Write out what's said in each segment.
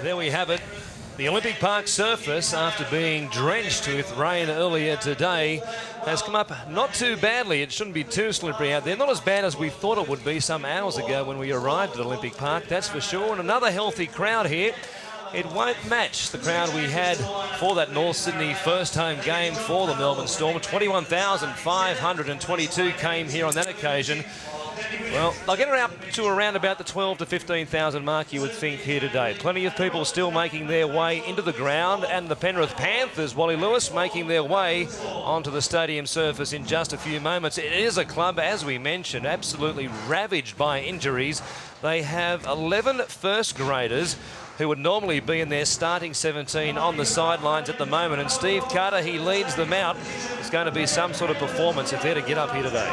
There we have it. The Olympic Park surface, after being drenched with rain earlier today, has come up not too badly. It shouldn't be too slippery out there. Not as bad as we thought it would be some hours ago when we arrived at Olympic Park, that's for sure. And another healthy crowd here. It won't match the crowd we had for that North Sydney first home game for the Melbourne Storm. 21,522 came here on that occasion. Well, they'll get around to around about the 12 to 15,000 mark, you would think, here today. Plenty of people still making their way into the ground, and the Penrith Panthers, Wally Lewis, making their way onto the stadium surface in just a few moments. It is a club, as we mentioned, absolutely ravaged by injuries. They have 11 first graders who would normally be in their starting 17 on the sidelines at the moment, and Steve Carter, he leads them out. It's going to be some sort of performance if they're to get up here today.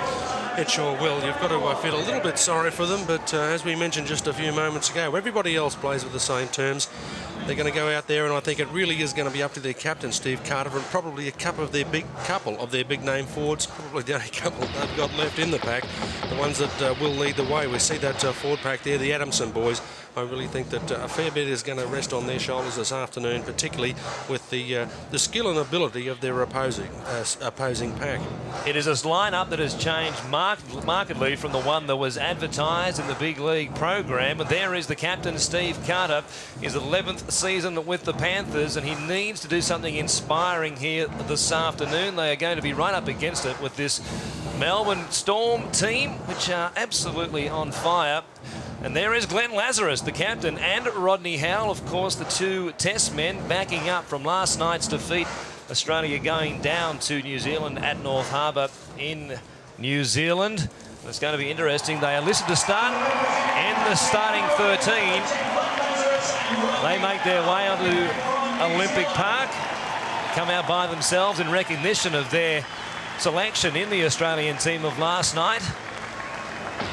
It sure will. You've got to feel a little bit sorry for them, but as we mentioned just a few moments ago, everybody else plays with the same terms. They're going to go out there, and I think it really is going to be up to their captain, Steve Carter, and probably a couple of their big name forwards, probably the only couple they've got left in the pack, the ones that will lead the way. We see that forward pack there, the Adamson boys. I really think that a fair bit is going to rest on their shoulders this afternoon, particularly with the skill and ability of their opposing pack. It is a lineup that has changed markedly from the one that was advertised in the big league program. And there is the captain, Steve Carter, his 11th season with the Panthers, and he needs to do something inspiring here this afternoon. They are going to be right up against it with this Melbourne Storm team, which are absolutely on fire. And there is Glenn Lazarus, the captain, and Rodney Howell, of course, the two test men backing up from last night's defeat. Australia going down to New Zealand at North Harbour in New Zealand. It's going to be interesting. They are listed to start in the starting 13. They make their way onto Olympic Park, come out by themselves in recognition of their selection in the Australian team of last night.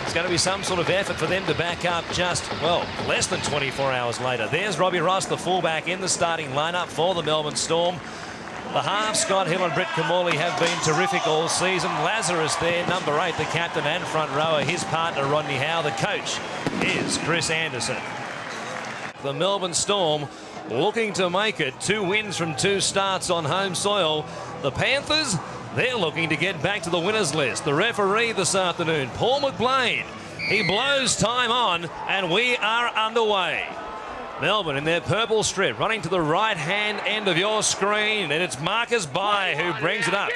It's going to be some sort of effort for them to back up just, well, less than 24 hours later. There's Robbie Ross, the fullback, in the starting lineup for the Melbourne Storm. The halves, Scott Hill and Brett Kamali, have been terrific all season. Lazarus there, number 8, the captain and front rower. His partner, Rodney Howe. The coach is Chris Anderson. The Melbourne Storm looking to make it 2 wins from 2 starts on home soil. The Panthers, they're looking to get back to the winners list. The referee this afternoon, Paul McBlain, he blows time on, and we are underway. Melbourne in their purple strip, running to the right-hand end of your screen, and it's Marcus Bai who brings it up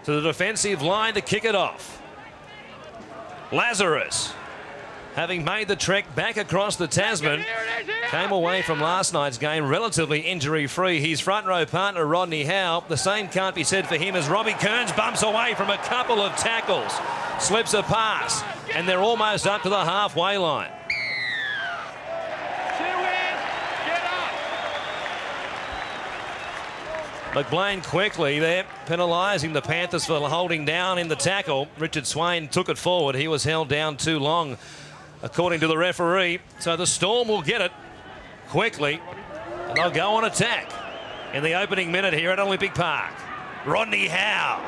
to the defensive line to kick it off. Lazarus, having made the trek back across the Tasman, came away from last night's game relatively injury-free. His front row partner, Rodney Howe, the same can't be said for him as Robbie Kearns bumps away from a couple of tackles, slips a pass, and they're almost up to the halfway line. McBlain quickly there, penalising the Panthers for holding down in the tackle. Richard Swain took it forward. He was held down too long, according to the referee. So the Storm will get it quickly, and they'll go on attack in the opening minute here at Olympic Park. Rodney Howe,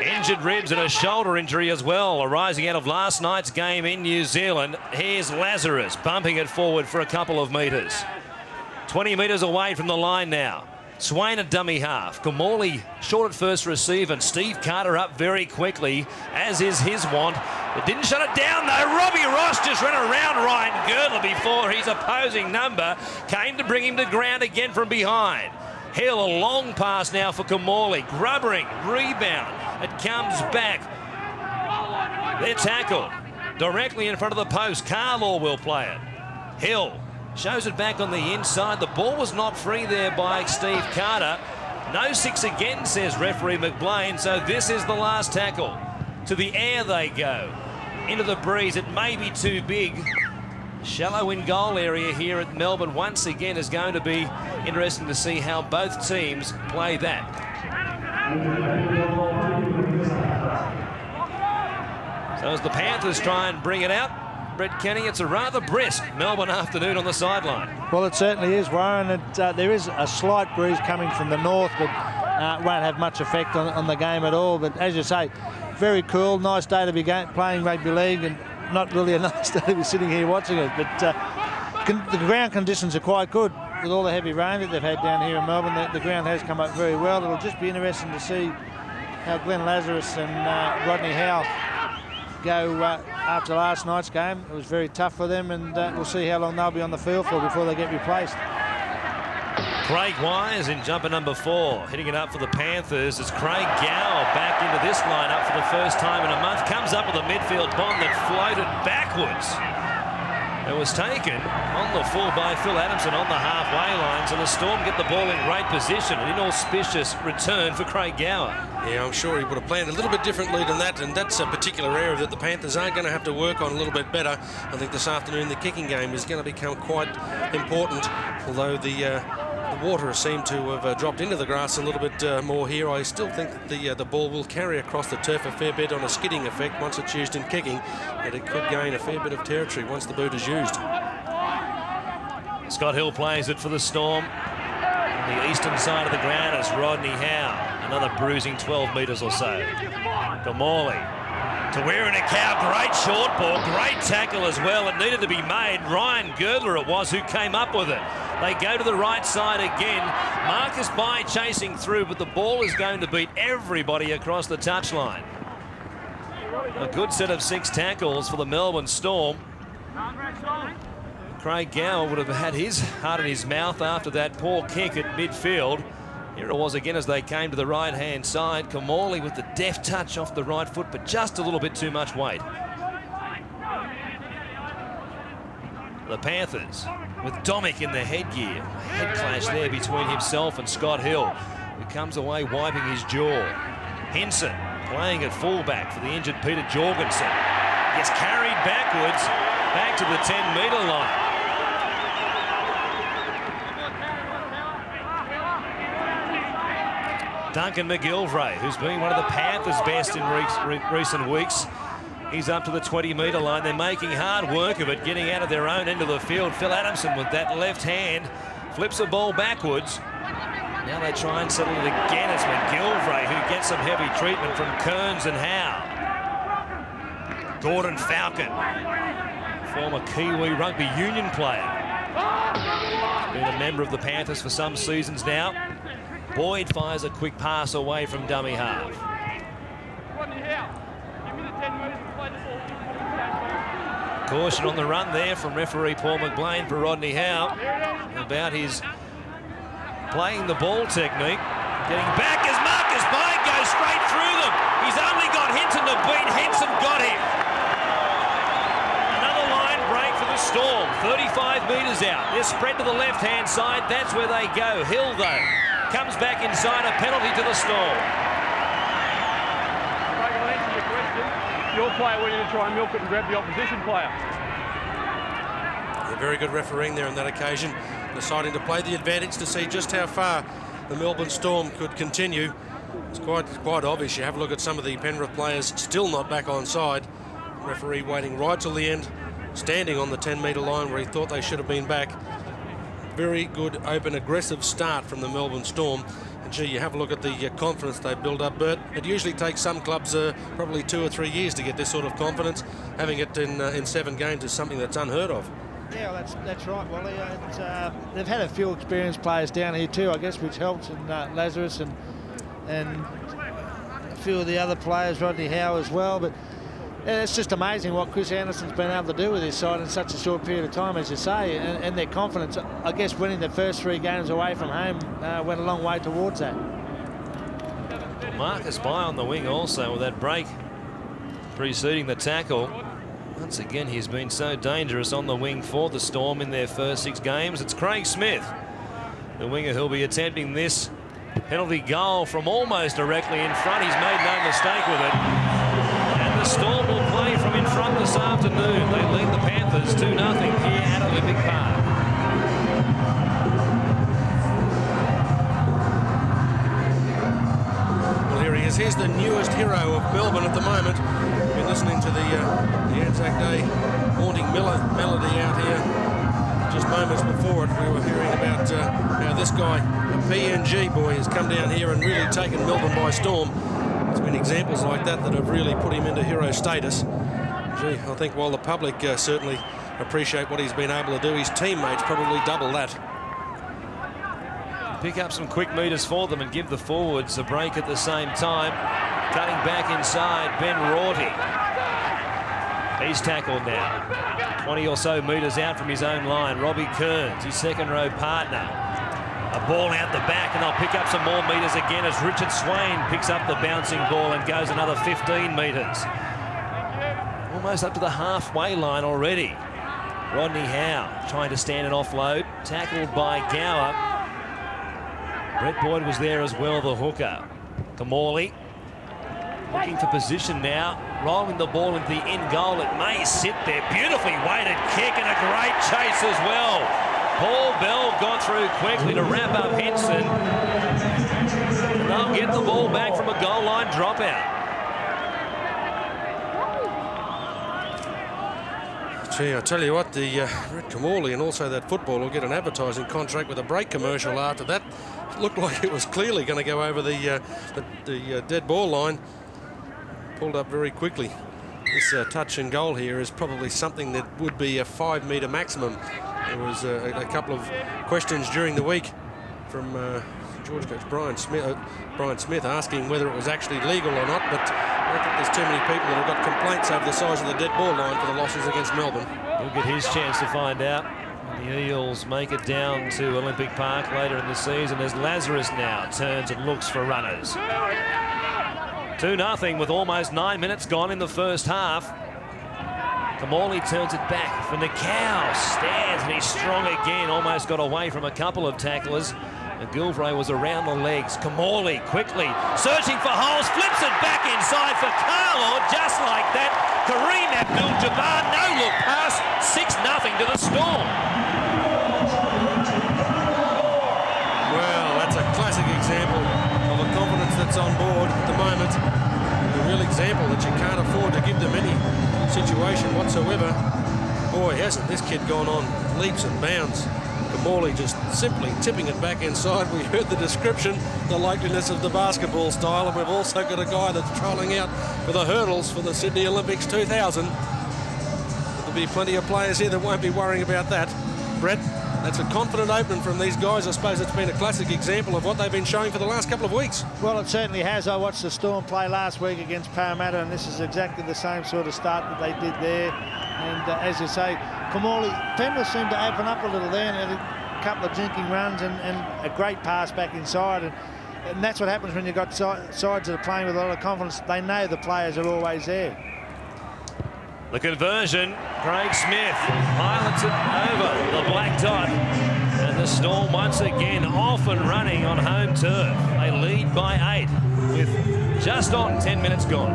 injured ribs and a shoulder injury as well, arising out of last night's game in New Zealand. Here's Lazarus bumping it forward for a couple of metres. 20 metres away from the line now. Swain a dummy half. Kamali short at first receive, and Steve Carter up very quickly, as is his want. It didn't shut it down though. Robbie Ross just ran around Ryan Girdler before his opposing number came to bring him to ground again from behind. Hill, a long pass now for Kamali. Grubbering, rebound. It comes back. They're tackled directly in front of the post. Carlaw will play it. Hill shows it back on the inside. The ball was not free there by Steve Carter. No 6 again, says referee McBlain. So this is the last tackle. To the air they go. Into the breeze. It may be too big. Shallow in goal area here at Melbourne once again is going to be interesting to see how both teams play that. So as the Panthers try and bring it out, Brett Kenny, it's a rather brisk Melbourne afternoon on the sideline. Well, it certainly is, Warren. There is a slight breeze coming from the north, but won't have much effect on the game at all. But as you say, very cool, nice day to be playing rugby league, and not really a nice day to be sitting here watching it. But the ground conditions are quite good. with all the heavy rain that they've had down here in Melbourne, the ground has come up very well. It'll just be interesting to see how Glenn Lazarus and Rodney Howe go after last night's game. It was very tough for them, and we'll see how long they'll be on the field for before they get replaced. Craig Wise in jumper number 4, hitting it up for the Panthers as Craig Gower back into this lineup for the first time in a month. Comes up with a midfield bomb that floated backwards. It was taken on the full by Phil Adamson on the halfway lines, and the Storm get the ball in great position. An inauspicious return for Craig Gower. Yeah, I'm sure he would have planned a little bit differently than that, and that's a particular area that the Panthers are going to have to work on a little bit better. I think this afternoon the kicking game is going to become quite important, although the water seemed to have dropped into the grass a little bit more here. I still think that the ball will carry across the turf a fair bit on a skidding effect once it's used in kicking, and it could gain a fair bit of territory once the boot is used. Scott Hill plays it for the Storm. On the eastern side of the ground is Rodney Howe. Another bruising 12 metres or so. Gamorley to wearing a cow. Great short ball, great tackle as well. It needed to be made. Ryan Girdler it was who came up with it. They go to the right side again. Marcus Bai chasing through, but the ball is going to beat everybody across the touchline. A good set of 6 tackles for the Melbourne Storm. Craig Gower would have had his heart in his mouth after that poor kick at midfield. Here it was again as they came to the right-hand side. Gamorley with the deft touch off the right foot, but just a little bit too much weight. The Panthers with Domick in the headgear. A head clash there between himself and Scott Hill, who comes away wiping his jaw. Henson playing at fullback for the injured Peter Jorgensen. Gets carried backwards, back to the 10-metre line. Duncan McGilvray, who's been one of the Panthers' best in recent weeks. He's up to the 20-metre line. They're making hard work of it, getting out of their own end of the field. Phil Adamson with that left hand flips the ball backwards. Now they try and settle it again. It's McGilvray who gets some heavy treatment from Kearns and Howe. Gordon Falcon, former Kiwi rugby union player. Been a member of the Panthers for some seasons now. Boyd fires a quick pass away from dummy half. Caution on the run there from referee Paul McBlain for Rodney Howe about his playing the ball technique. Getting back as Marcus Bai goes straight through them. He's only got Henson to beat. Henson got him. Another line break for the Storm. 35 metres out. They're spread to the left-hand side. That's where they go. Hill, though, comes back inside. A penalty to the Storm. Your player went in to try and milk it and grab the opposition player. A very good refereeing there on that occasion, deciding to play the advantage to see just how far the Melbourne Storm could continue. It's quite obvious. You have a look at some of the Penrith players still not back on side. Referee waiting right till the end, standing on the 10-metre line where he thought they should have been back. Very good, open, aggressive start from the Melbourne Storm. And gee, you have a look at the confidence they build up, Bert. It usually takes some clubs probably 2 or 3 years to get this sort of confidence. Having it in 7 games is something that's unheard of. Yeah, well, that's right, Wally. They've had a few experienced players down here too, I guess, which helps, and Lazarus and a few of the other players, Rodney Howe as well. But it's just amazing what Chris Anderson's been able to do with his side in such a short period of time, as you say, and their confidence. I guess winning the first 3 games away from home went a long way towards that. Marcus Bai on the wing also with that break preceding the tackle. Once again, he's been so dangerous on the wing for the Storm in their first 6 games. It's Craig Smith, the winger, who'll be attempting this penalty goal from almost directly in front. He's made no mistake with it. And the Storm will play from in front this afternoon. They lead the Panthers 2-0 here at Olympic Park. Well, here he is. Here's the newest hero of Melbourne at the moment. We've been listening to the Anzac Day haunting melody out here. Just moments before it, we were hearing about how this guy, a PNG boy, has come down here and really taken Melbourne by storm. There's been examples like that that have really put him into hero status. Gee, I think while the public certainly appreciate what he's been able to do, his teammates probably double that. pick up some quick metres for them and give the forwards a break at the same time. Cutting back inside, Ben Rorty. He's tackled now. 20 or so metres out from his own line. Robbie Kearns, his second row partner. A ball out the back, and they'll pick up some more metres again as Richard Swain picks up the bouncing ball and goes another 15 metres. Almost up to the halfway line already. Rodney Howe trying to stand an offload. Tackled by Gower. Brett Boyd was there as well, the hooker. Kamali looking for position now. Rolling the ball into the end goal. It may sit there. Beautifully weighted kick and a great chase as well. Paul Bell got through quickly to wrap up Henson. And they'll get the ball back from a goal line dropout. Gee, I tell you what, the Brett Kamali and also that football will get an advertising contract with a break commercial after that. It looked like it was clearly going to go over the dead ball line. Pulled up very quickly. This touch and goal here is probably something that would be a 5 metre maximum. There was a couple of questions during the week from George coach Brian Smith asking whether it was actually legal or not, but I don't think there's too many people that have got complaints over the size of the dead ball line for the losses against Melbourne. He'll get his chance to find out. The Eels make it down to Olympic Park later in the season as Lazarus now turns and looks for runners. 2-0 with almost 9 minutes gone in the first half. Kamali turns it back for Nikau. Stands and he's strong again. Almost got away from a couple of tacklers. McGilvray was around the legs. Kamali quickly searching for holes. Flips it back inside for Carlo. Just like that. Kareem Abdul-Jabbar. No look pass. 6-0 to the Storm. Well, that's a classic example of a confidence that's on board at the moment. A real example that you can't afford to give them any situation whatsoever. Boy, hasn't this kid gone on leaps and bounds. Kamali just simply tipping it back inside. We heard the description, the likeliness of the basketball style, and we've also got a guy that's trolling out for the hurdles for the Sydney Olympics 2000. There'll be plenty of players here that won't be worrying about that. Brett, that's a confident opening from these guys. I suppose it's been a classic example of what they've been showing for the last couple of weeks. Well, it certainly has. I watched the Storm play last week against Parramatta, and this is exactly the same sort of start that they did there. And as you say, Kamali, Penrith seemed to open up a little there and had a couple of jinking runs and a great pass back inside. And that's what happens when you've got sides that are playing with a lot of confidence. They know the players are always there. The conversion, Craig Smith pilots it over the black dot. And the Storm once again off and running on home turf. They lead by 8 with just on 10 minutes gone.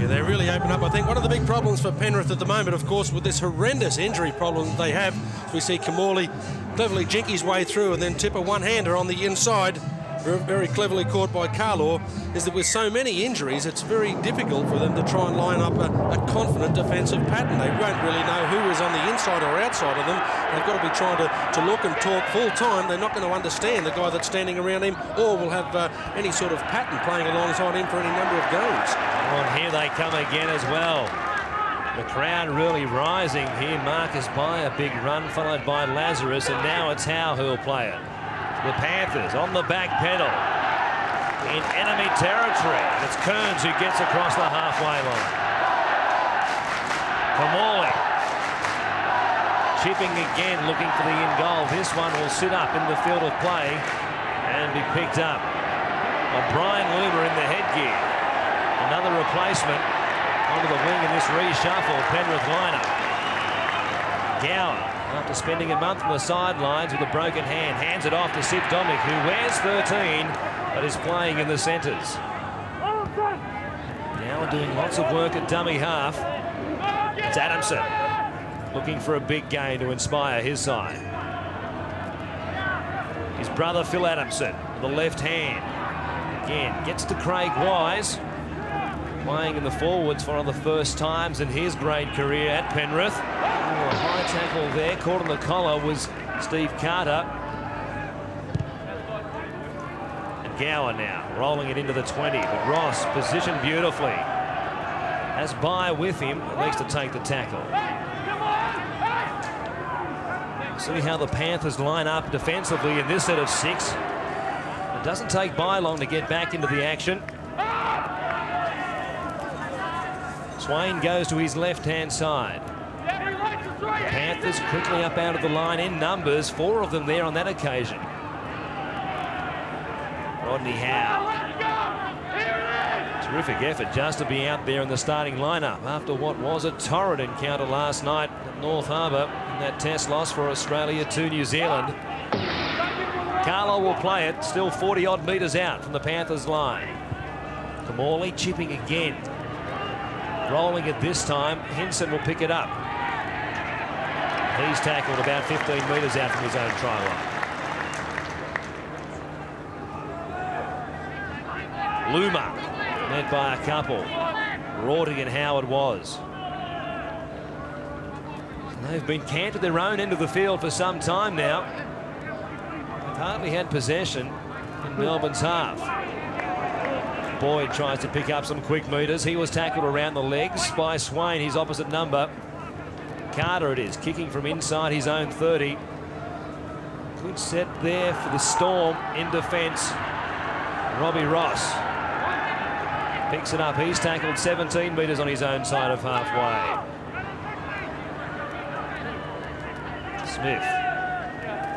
Yeah, they really open up. I think one of the big problems for Penrith at the moment, of course, with this horrendous injury problem that they have, we see Kamali cleverly jink his way through and then tip a one-hander on the inside, very cleverly caught by Carlaw, is that with so many injuries, it's very difficult for them to try and line up a confident defensive pattern. They won't really know who is on the inside or outside of them. They've got to be trying to look and talk full time. They're not going to understand the guy that's standing around him, or will have any sort of pattern playing alongside him for any number of games. Well, here they come again as well. The crowd really rising here. Marcus by a big run, followed by Lazarus, and now it's Howe who'll play it. The Panthers on the back pedal in enemy territory. And it's Kearns who gets across the halfway line. Kamali chipping again, looking for the in goal. This one will sit up in the field of play and be picked up by Brian Loomer in the headgear. Another replacement onto the wing in this reshuffle Penrith lineup. Gower, after spending a month on the sidelines with a broken hand, hands it off to Sid Dominic, who wears 13 but is playing in the centres. Now doing lots of work at dummy half. It's Adamson looking for a big gain to inspire his side. His brother Phil Adamson, the left hand, again gets to Craig Wise, playing in the forwards for one of the first times in his great career at Penrith. A high tackle there, caught on the collar was Steve Carter. And Gower now rolling it into the 20, but Ross positioned beautifully. Has By with him, at least to take the tackle. See how the Panthers line up defensively in this set of 6. It doesn't take by long to get back into the action. Swain goes to his left-hand side. Panthers quickly up out of the line in numbers, 4 of them there on that occasion. Rodney Howe. Terrific effort just to be out there in the starting lineup after what was a torrid encounter last night at North Harbour in that test loss for Australia to New Zealand. Carlo will play it, still 40-odd metres out from the Panthers line. Kamali chipping again. Rolling it this time, Henson will pick it up. He's tackled about 15 metres out from his own try line. Luma, met by a couple. Rorty and Howard was. They've been camped at their own end of the field for some time now. They've hardly had possession in Melbourne's half. Boyd tries to pick up some quick metres. He was tackled around the legs by Swain, his opposite number. Carter it is, kicking from inside his own 30. Good set there for the Storm in defence. Robbie Ross picks it up. He's tackled 17 metres on his own side of halfway. Smith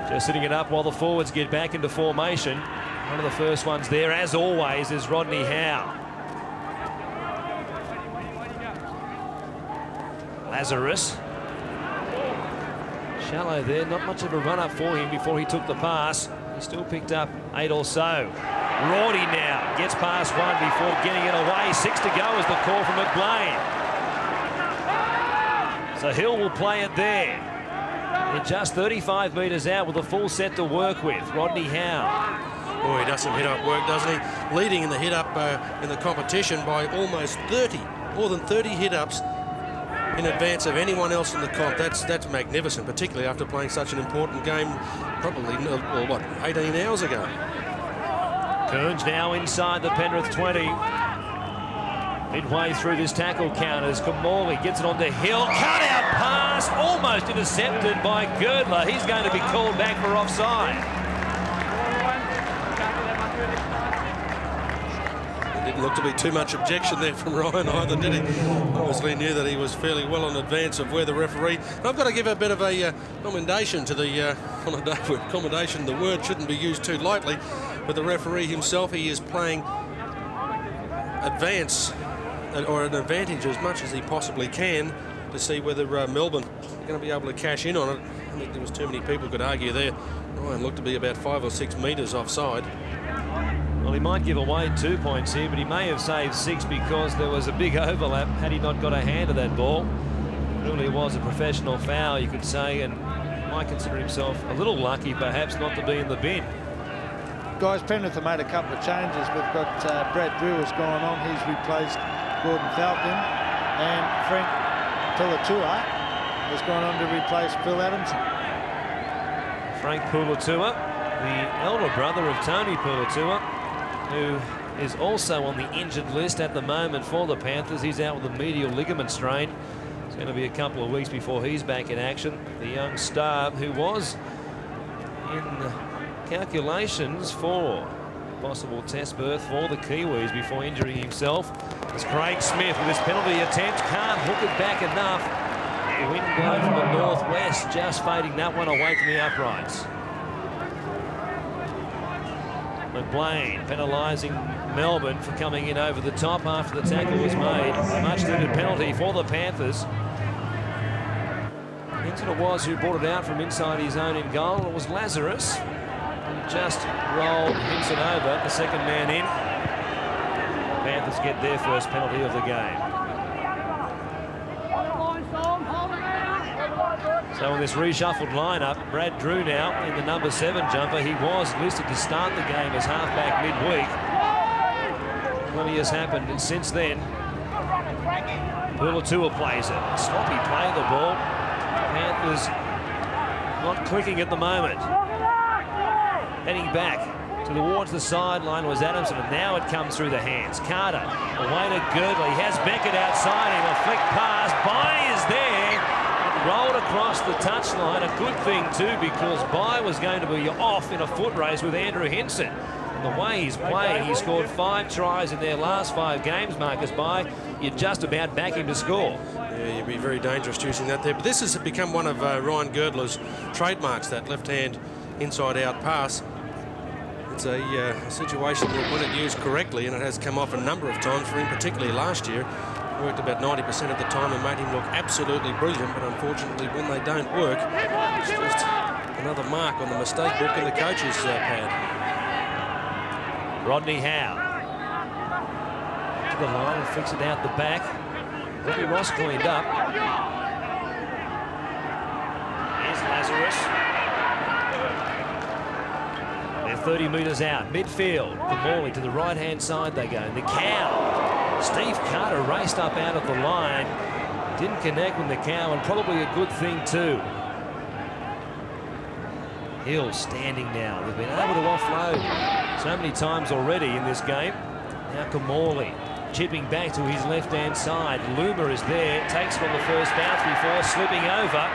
just sitting it up while the forwards get back into formation. One of the first ones there, as always, is Rodney Howe. Lazarus. Shallow there, not much of a run-up for him before he took the pass. He still picked up 8 or so. Rorty now gets past 1 before getting it away. 6 to go is the call from McLean. So Hill will play it there. They're just 35 metres out with a full set to work with. Rodney Howe. Boy, he does some hit-up work, doesn't he? Leading in the hit-up in the competition by almost 30, more than 30 hit-ups in advance of anyone else in the comp. That's magnificent, particularly after playing such an important game, probably, well, what, 18 hours ago. Kearns now inside the Penrith 20. Midway through this tackle count as Kamali gets it onto Hill. Cut-out pass, almost intercepted by Girdler. He's going to be called back for offside. Didn't look to be too much objection there from Ryan either, did he? Obviously knew that he was fairly well in advance of where the referee. And I've got to give a bit of a commendation to the on a day where commendation, the word shouldn't be used too lightly, but the referee himself, he is playing advance or an advantage as much as he possibly can to see whether Melbourne are going to be able to cash in on it. I think there was too many people could argue there. Ryan looked to be about 5 or 6 metres offside. Well, he might give away 2 points here, but he may have saved 6 because there was a big overlap had he not got a hand of that ball. It really was a professional foul, you could say, and might consider himself a little lucky, perhaps, not to be in the bin. Guys, Penrith have made a couple of changes. We've got Brad Drew has gone on. He's replaced Gordon Falcon, and Frank Pulatua has gone on to replace Phil Adamson. Frank Pulatua, the elder brother of Tony Pulatua, who is also on the injured list at the moment for the Panthers. He's out with a medial ligament strain. It's going to be a couple of weeks before he's back in action. The young star who was in calculations for possible test berth for the Kiwis before injuring himself. It's Craig Smith with his penalty attempt. Can't hook it back enough. The wind blow from the northwest, just fading that one away from the uprights. McLean penalising Melbourne for coming in over the top after the tackle was made. A much-needed penalty for the Panthers. Hinton it was who brought it out from inside his own in goal. It was Lazarus who just rolled Hinton over, the second man in. Panthers get their first penalty of the game. So in this reshuffled lineup, Brad Drew now in the number 7 jumper. He was listed to start the game as halfback midweek. Plenty has happened since then. Pulatua plays it. Sloppy play of the ball. Panthers not clicking at the moment. Heading back towards the sideline was Adamson, and now it comes through the hands. Carter away to Girdler. He has Beckett outside him. A flick pass. Bye is there. rolled across the touchline. A good thing too, because Bai was going to be off in a foot race with Andrew Henson. And the way he's playing, he scored 5 tries in their last 5 games, Marcus Bai. You'd just about back him to score. Yeah, you'd be very dangerous using that there. But this has become one of Ryan Girdler's trademarks, that left-hand inside-out pass. It's a situation that when it used correctly, and it has come off a number of times for him, particularly last year, worked about 90% of the time and made him look absolutely brilliant. But unfortunately, when they don't work, it's just another mark on the mistake book in the coach's pad. Rodney Howe to the line and flicks it out the back. Robbie Ross cleaned up. Here's Lazarus. They're 30 metres out. Midfield. The Morley to the right-hand side they go. And the Cow. Steve Carter raced up out of the line. Didn't connect with the Cow, and probably a good thing too. Hill standing now. They've been able to offload so many times already in this game. Now Morley chipping back to his left-hand side. Loomer is there. Takes it on the first bounce before slipping over.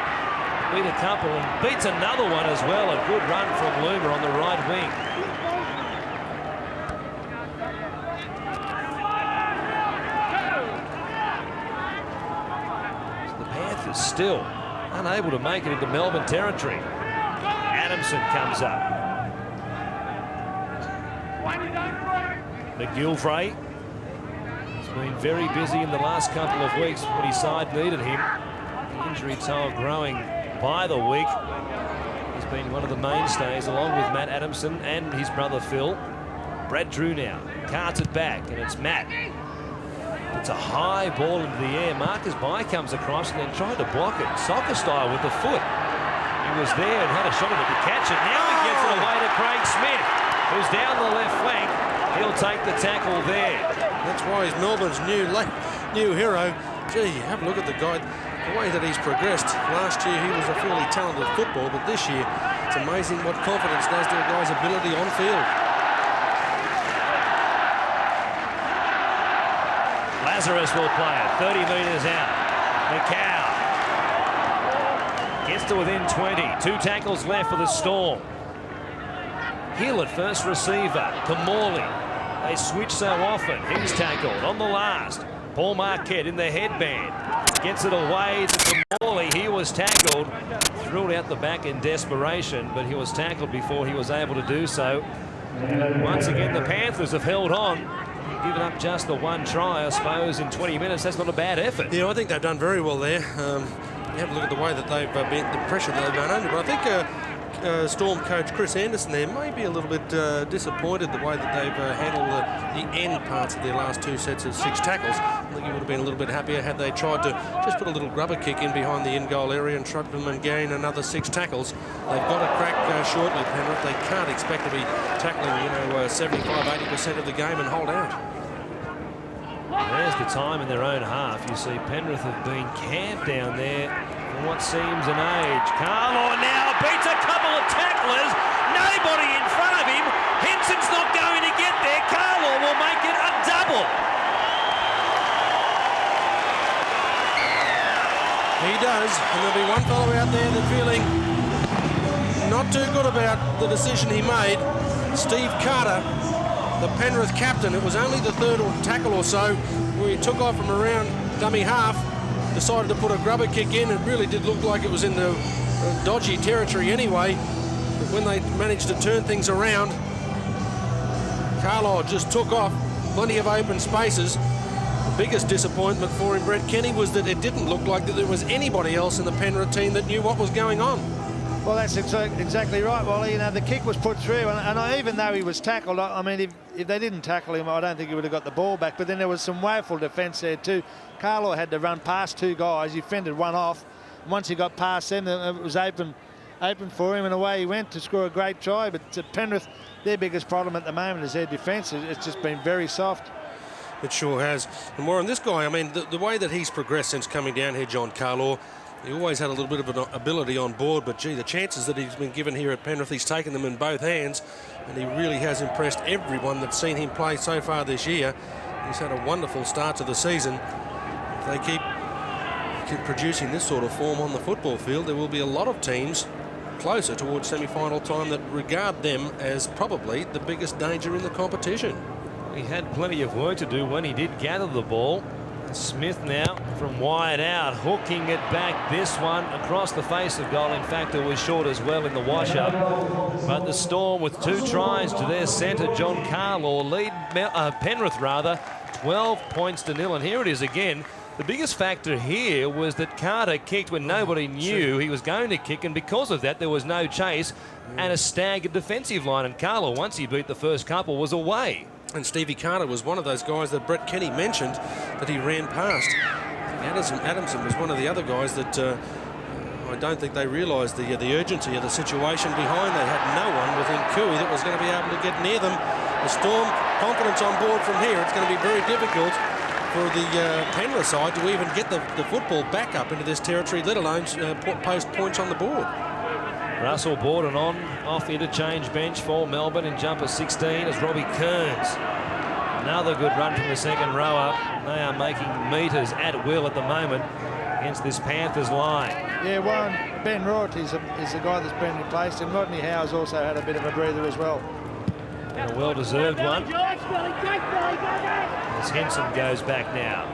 Beat a couple and beats another one as well. A good run from Loomer on the right wing. So the Panthers still unable to make it into Melbourne territory. Adamson comes up. McGilvray has been very busy in the last couple of weeks when his side needed him. The injury toll growing by the week. He's been one of the mainstays along with Matt Adamson and his brother Phil. Brad Drew now carts it back, and it's Matt. It's a high ball into the air. Marcus Bai comes across and then tried to block it soccer style with the foot. He was there and had a shot at it to catch it. Now he gets it away to Craig Smith, who's down the left flank. He'll take the tackle there. That's why he's Melbourne's new hero. Gee, have a look at the guy, the way that he's progressed. Last year he was a fairly talented footballer, but this year it's amazing what confidence does to a guy's ability on field. Lazarus will play it 30 metres out. McCow gets to within 20. 2 tackles left for the Storm. Hill at first receiver to Morley. They switch so often. He's tackled on the last. Paul Marquette in the headband. Gets it away to Morley. He was tackled. Threw it out the back in desperation, but he was tackled before he was able to do so. Once again, the Panthers have held on. Given up just the 1 try, I suppose, in 20 minutes. That's not a bad effort. Yeah, I think they've done very well there. You have a look at the way that they've been, the pressure that they've been under. But I think Storm coach Chris Anderson there may be a little bit disappointed the way that they've handled the end parts of their last 2 sets of 6 tackles. I think he would have been a little bit happier had they tried to just put a little grubber kick in behind the end goal area and tried them and gain another 6 tackles. They've got to crack shortly, Penrith. They can't expect to be tackling, 75-80% of the game and hold out. There's the time in their own half. You see Penrith have been camped down there for what seems an age. Carlaw now beats a couple of tacklers. Nobody in front of him. Henson's not going to get there. Carlaw will make it a double. He does, and there'll be one fellow out there that's feeling not too good about the decision he made. Steve Carter, the Penrith captain. It was only the 3rd tackle or so where he took off from around dummy half, decided to put a grubber kick in. It really did look like it was in the dodgy territory anyway. But when they managed to turn things around, Carlisle just took off, plenty of open spaces. The biggest disappointment for him, Brett Kenny, was that it didn't look like that there was anybody else in the Penrith team that knew what was going on. Well, that's exactly right, Wally. The kick was put through, and even though he was tackled, I mean, if they didn't tackle him, I don't think he would have got the ball back. But then there was some woeful defence there too. Carlaw had to run past 2 guys. He fended one off. And once he got past them, it was open for him, and away he went to score a great try. But Penrith, their biggest problem at the moment is their defence. It's just been very soft. It sure has. And more on this guy, I mean, the way that he's progressed since coming down here, John Carlaw, he always had a little bit of an ability on board, but gee, the chances that he's been given here at Penrith, he's taken them in both hands, and he really has impressed everyone that's seen him play so far this year. He's had a wonderful start to the season. If they producing this sort of form on the football field, there will be a lot of teams closer towards semi-final time that regard them as probably the biggest danger in the competition. He had plenty of work to do when he did gather the ball. Smith now from wide out, hooking it back. This one across the face of goal. In fact, it was short as well in the wash-up. But the Storm, with 2 tries to their centre, John Carlaw, lead Penrith 12 points to 0. And here it is again. The biggest factor here was that Carter kicked when nobody knew he was going to kick, and because of that there was no chase and a staggered defensive line, and Carlaw, once he beat the first couple, was away. And Stevie Carter was one of those guys that Brett Kenny mentioned that he ran past. Adamson was one of the other guys that I don't think they realised the urgency of the situation behind. They had no one within Cooey that was going to be able to get near them. The Storm, confidence on board from here. It's going to be very difficult for the Penrith side to even get the football back up into this territory, let alone post points on the board. Russell Borden off interchange bench for Melbourne in jumper 16 as Robbie Kearns. Another good run from the second rower. They are making metres at will at the moment against this Panthers line. Yeah, Ben Rort is a guy that's been replaced, and Rodney Howe's also had a bit of a breather as well. And a well-deserved one. As Henson goes back now.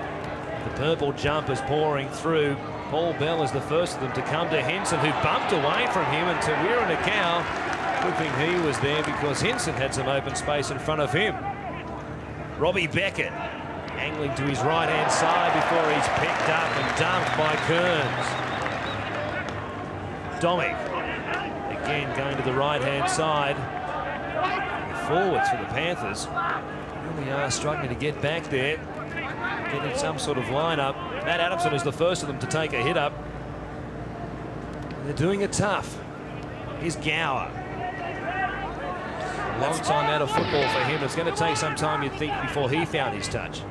The purple jumpers pouring through. Paul Bell is the first of them to come to Henson, who bumped away from him, and Tawira Nakau, good thing he was there because Henson had some open space in front of him. Robbie Beckett angling to his right-hand side before he's picked up and dumped by Kearns. Domick again going to the right-hand side. Forwards for the Panthers really are struggling to get back there, getting some sort of lineup. Matt Adamson is the first of them to take a hit up. They're doing it tough. Here's Gower. A long time out of football for him. It's going to take some time, you'd think, before he found his touch.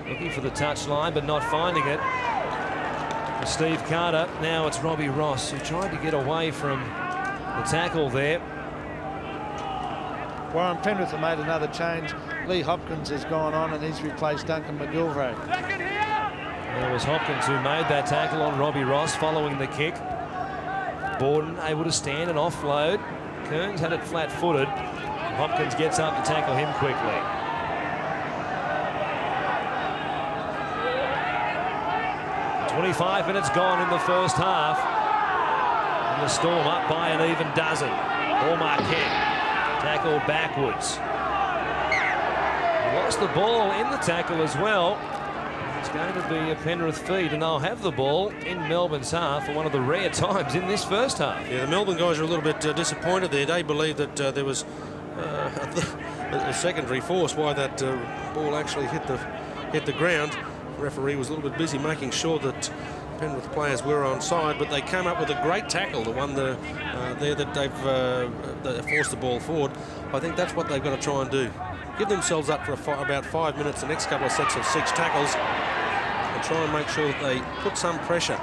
Looking for the touch line, but not finding it. For Steve Carter, now it's Robbie Ross, who tried to get away from the tackle there. Warren, Penrith have made another change. Lee Hopkins has gone on and he's replaced Duncan McGilvray. It was Hopkins who made that tackle on Robbie Ross following the kick. Borden able to stand and offload. Kearns had it flat-footed. Hopkins gets up to tackle him quickly. "25 minutes gone in the first half. And the Storm up by an even dozen. Paul Marquette tackled backwards. He lost the ball in the tackle as well. It's going to be a Penrith feed, and they'll have the ball in Melbourne's half for one of the rare times in this first half. Yeah, the Melbourne guys are a little bit disappointed there. They believe that there was a secondary force why that ball actually hit the ground. The referee was a little bit busy making sure that Penrith players were on side, but they came up with a great tackle, the one there that they've forced the ball forward. I think that's what they've got to try and do. Give themselves up for about 5 minutes, the next couple of sets of 6 tackles, and try and make sure that they put some pressure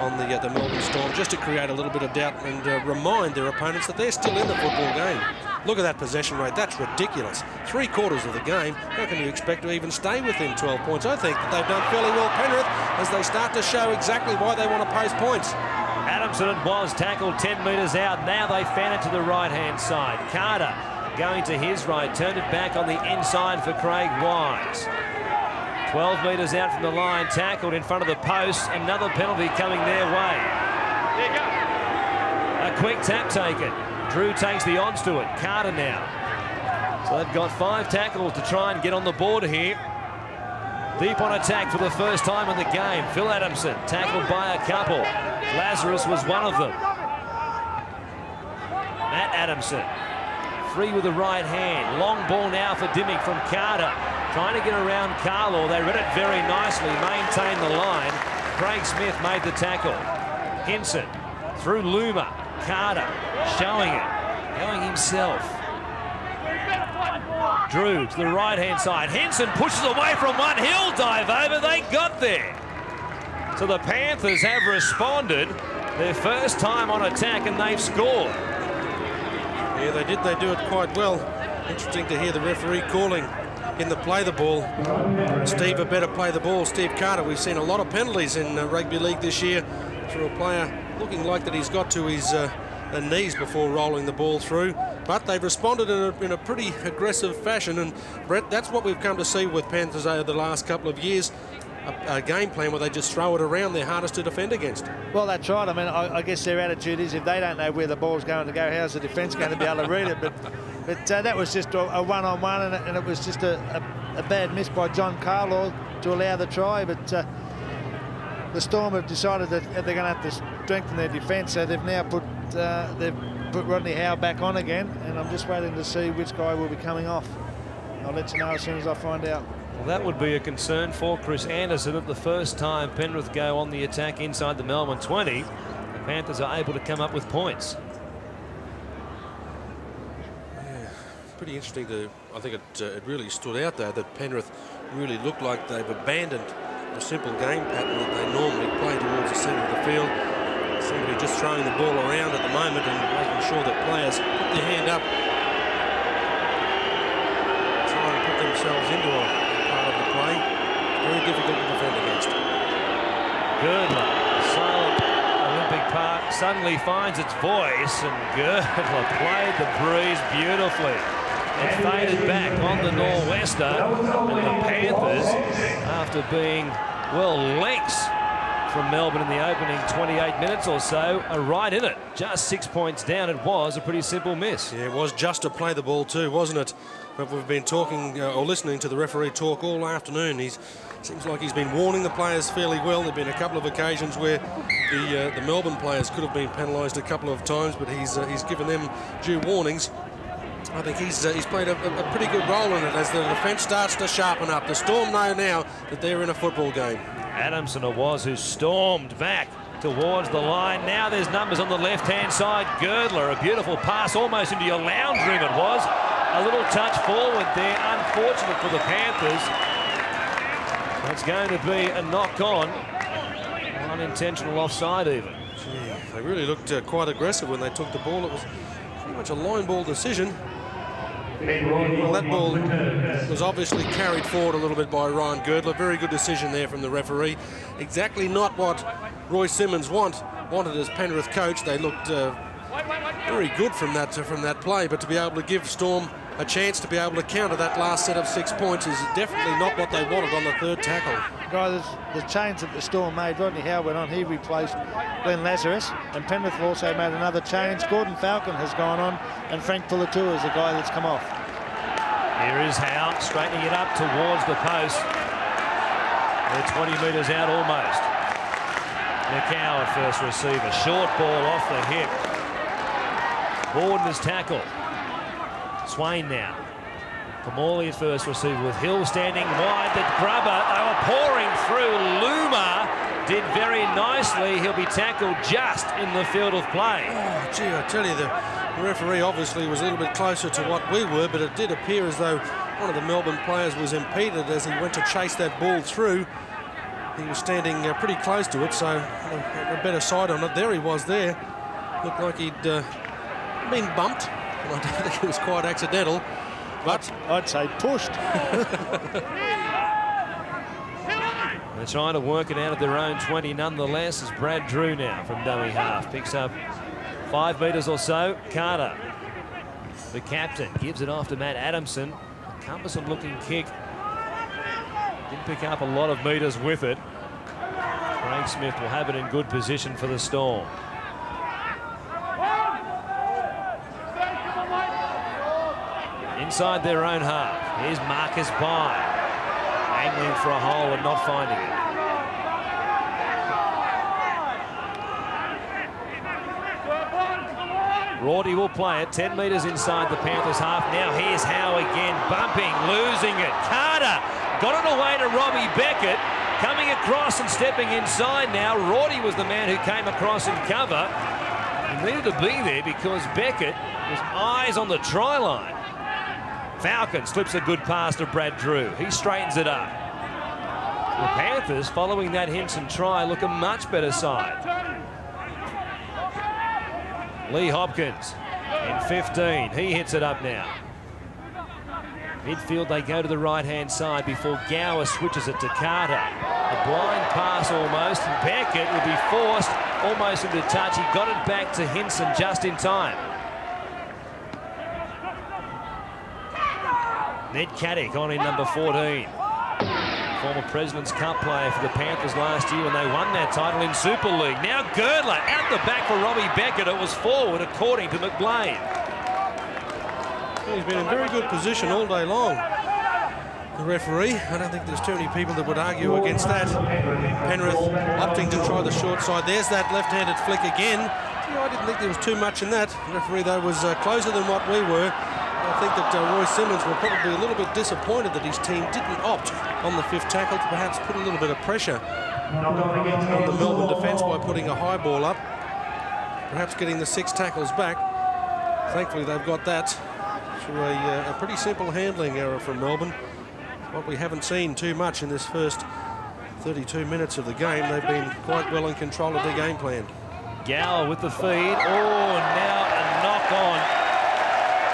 on the Melbourne Storm, just to create a little bit of doubt and remind their opponents that they're still in the football game. Look at that possession rate. That's ridiculous. 3/4 of the game. How can you expect to even stay within 12 points? I think that they've done fairly well, Penrith, as they start to show exactly why they want to post points. Adamson was tackled 10 metres out. Now they fan it to the right-hand side. Carter going to his right, turned it back on the inside for Craig Wise. 12 metres out from the line, tackled in front of the post. Another penalty coming their way. There you go. A quick tap taken. Drew takes the odds to it. Carter now. So they've got 5 tackles to try and get on the board here. Deep on attack for the first time in the game. Phil Adamson tackled by a couple. Lazarus was one of them. Matt Adamson free with the right hand. Long ball now for Dimmick from Carter. Trying to get around Carlaw. They read it very nicely. Maintained the line. Craig Smith made the tackle. Henson through Luma. Carter showing it. Going himself. Drew to the right-hand side. Henson pushes away from one. He'll dive over. They got there. So the Panthers have responded. Their first time on attack, and they've scored. Yeah, they did. They do it quite well. Interesting to hear the referee calling in the play the ball. Steve had better play the ball. Steve Carter, we've seen a lot of penalties in rugby league this year through a player looking like that he's got to his knees before rolling the ball through. But they've responded in a pretty aggressive fashion, and Brett, that's what we've come to see with Panthers over the last couple of years. A game plan where they just throw it around. They're hardest to defend against. Well, that's right. I mean, I guess their attitude is if they don't know where the ball's going to go, how's the defence going to be able to read it? But that was just a one-on-one, and it was just a bad miss by John Carlaw to allow the try. But the Storm have decided that they're going to have to strengthen their defence, so they've now put Rodney Howe back on again, and I'm just waiting to see which guy will be coming off. I'll let you know as soon as I find out. Well, that would be a concern for Chris Anderson at the first time Penrith go on the attack inside the Melbourne 20. The Panthers are able to come up with points. Yeah, pretty interesting. I think it really stood out there that Penrith really looked like they've abandoned the simple game pattern that they normally play towards the centre of the field. They seem to be just throwing the ball around at the moment and making sure that players put their hand up, try and put themselves into a part of the play. Very difficult to defend against. Girdler, silent Olympic Park, suddenly finds its voice, and Girdler played the breeze beautifully. It faded back on the nor'wester, and the Panthers, after being, well, lengths from Melbourne in the opening 28 minutes or so, are right in it. Just 6 points down. It was a pretty simple miss. Yeah, it was just to play the ball too, wasn't it? But we've been talking or listening to the referee talk all afternoon. Seems like he's been warning the players fairly well. There have been a couple of occasions where the Melbourne players could have been penalised a couple of times, but he's given them due warnings. I think he's played a pretty good role in it as the defence starts to sharpen up. The Storm know now that they're in a football game. Adamson it was who stormed back towards the line. Now there's numbers on the left-hand side. Girdler, a beautiful pass almost into your lounge room it was. A little touch forward there, unfortunate for the Panthers. It's going to be a knock-on. Unintentional offside even. Gee, they really looked quite aggressive when they took the ball. It was pretty much a line ball decision. Well, that ball was obviously carried forward a little bit by Ryan Girdler. Very good decision there from the referee. Exactly not what Roy Simmons wanted as Penrith coach. They looked very good from that play, but to be able to give Storm a chance to be able to counter that last set of 6 points is definitely not what they wanted on the third tackle. Guys, the change that the Storm made, Rodney Howe went on, he replaced Glenn Lazarus, and Penrith have also made another change. Gordon Falcon has gone on, and Frank Pulatua is the guy that's come off. Here is Howe, straightening it up towards the post. They're 20 metres out almost. McCow at first receiver, short ball off the hip. Borden is tackled. Swain now. Kamali at first receiver with Hill standing wide. The grubber, they were pouring through. Luma did very nicely. He'll be tackled just in the field of play. Oh, gee, I tell you, the referee obviously was a little bit closer to what we were, but it did appear as though one of the Melbourne players was impeded as he went to chase that ball through. He was standing pretty close to it, so a better sight on it. There he was there. Looked like he'd been bumped. I don't think it was quite accidental, but I'd say pushed. They're trying to work it out at their own 20 nonetheless, as Brad Drew now from dummy half picks up 5 metres or so. Carter, the captain, gives it off to Matt Adamson. A cumbersome looking kick. Didn't pick up a lot of metres with it. Craig Smith will have it in good position for the Storm. Inside their own half. Here's Marcus Bye, angling for a hole and not finding it. Rorty will play it 10 metres inside the Panthers half. Now here's Howe again, bumping, losing it. Carter got it away to Robbie Beckett, coming across and stepping inside now. Rorty was the man who came across in cover. He needed to be there because Beckett was eyes on the try line. Falcon slips a good pass to Brad Drew. He straightens it up. The Panthers, following that Hinson try, look a much better side. Lee Hopkins in 15. He hits it up now. Midfield, they go to the right-hand side before Gower switches it to Carter. A blind pass almost, and Beckett will be forced almost into touch. He got it back to Hinson just in time. Ned Caddick on in number 14. Former President's Cup player for the Panthers last year when they won that title in Super League. Now Girdler out the back for Robbie Beckett. It was forward according to McBlade. He's been in very good position all day long, the referee. I don't think there's too many people that would argue against that. Penrith opting to try the short side. There's that left-handed flick again. I didn't think there was too much in that. The referee, though, was closer than what we were. I think that Roy Simmons will probably be a little bit disappointed that his team didn't opt on the 5th tackle to perhaps put a little bit of pressure on the Melbourne defence by putting a high ball up, perhaps getting the 6 tackles back. Thankfully, they've got that through a pretty simple handling error from Melbourne. What we haven't seen too much in this first 32 minutes of the game. They've been quite well in control of their game plan. Gower with the feed. Oh, now a knock on.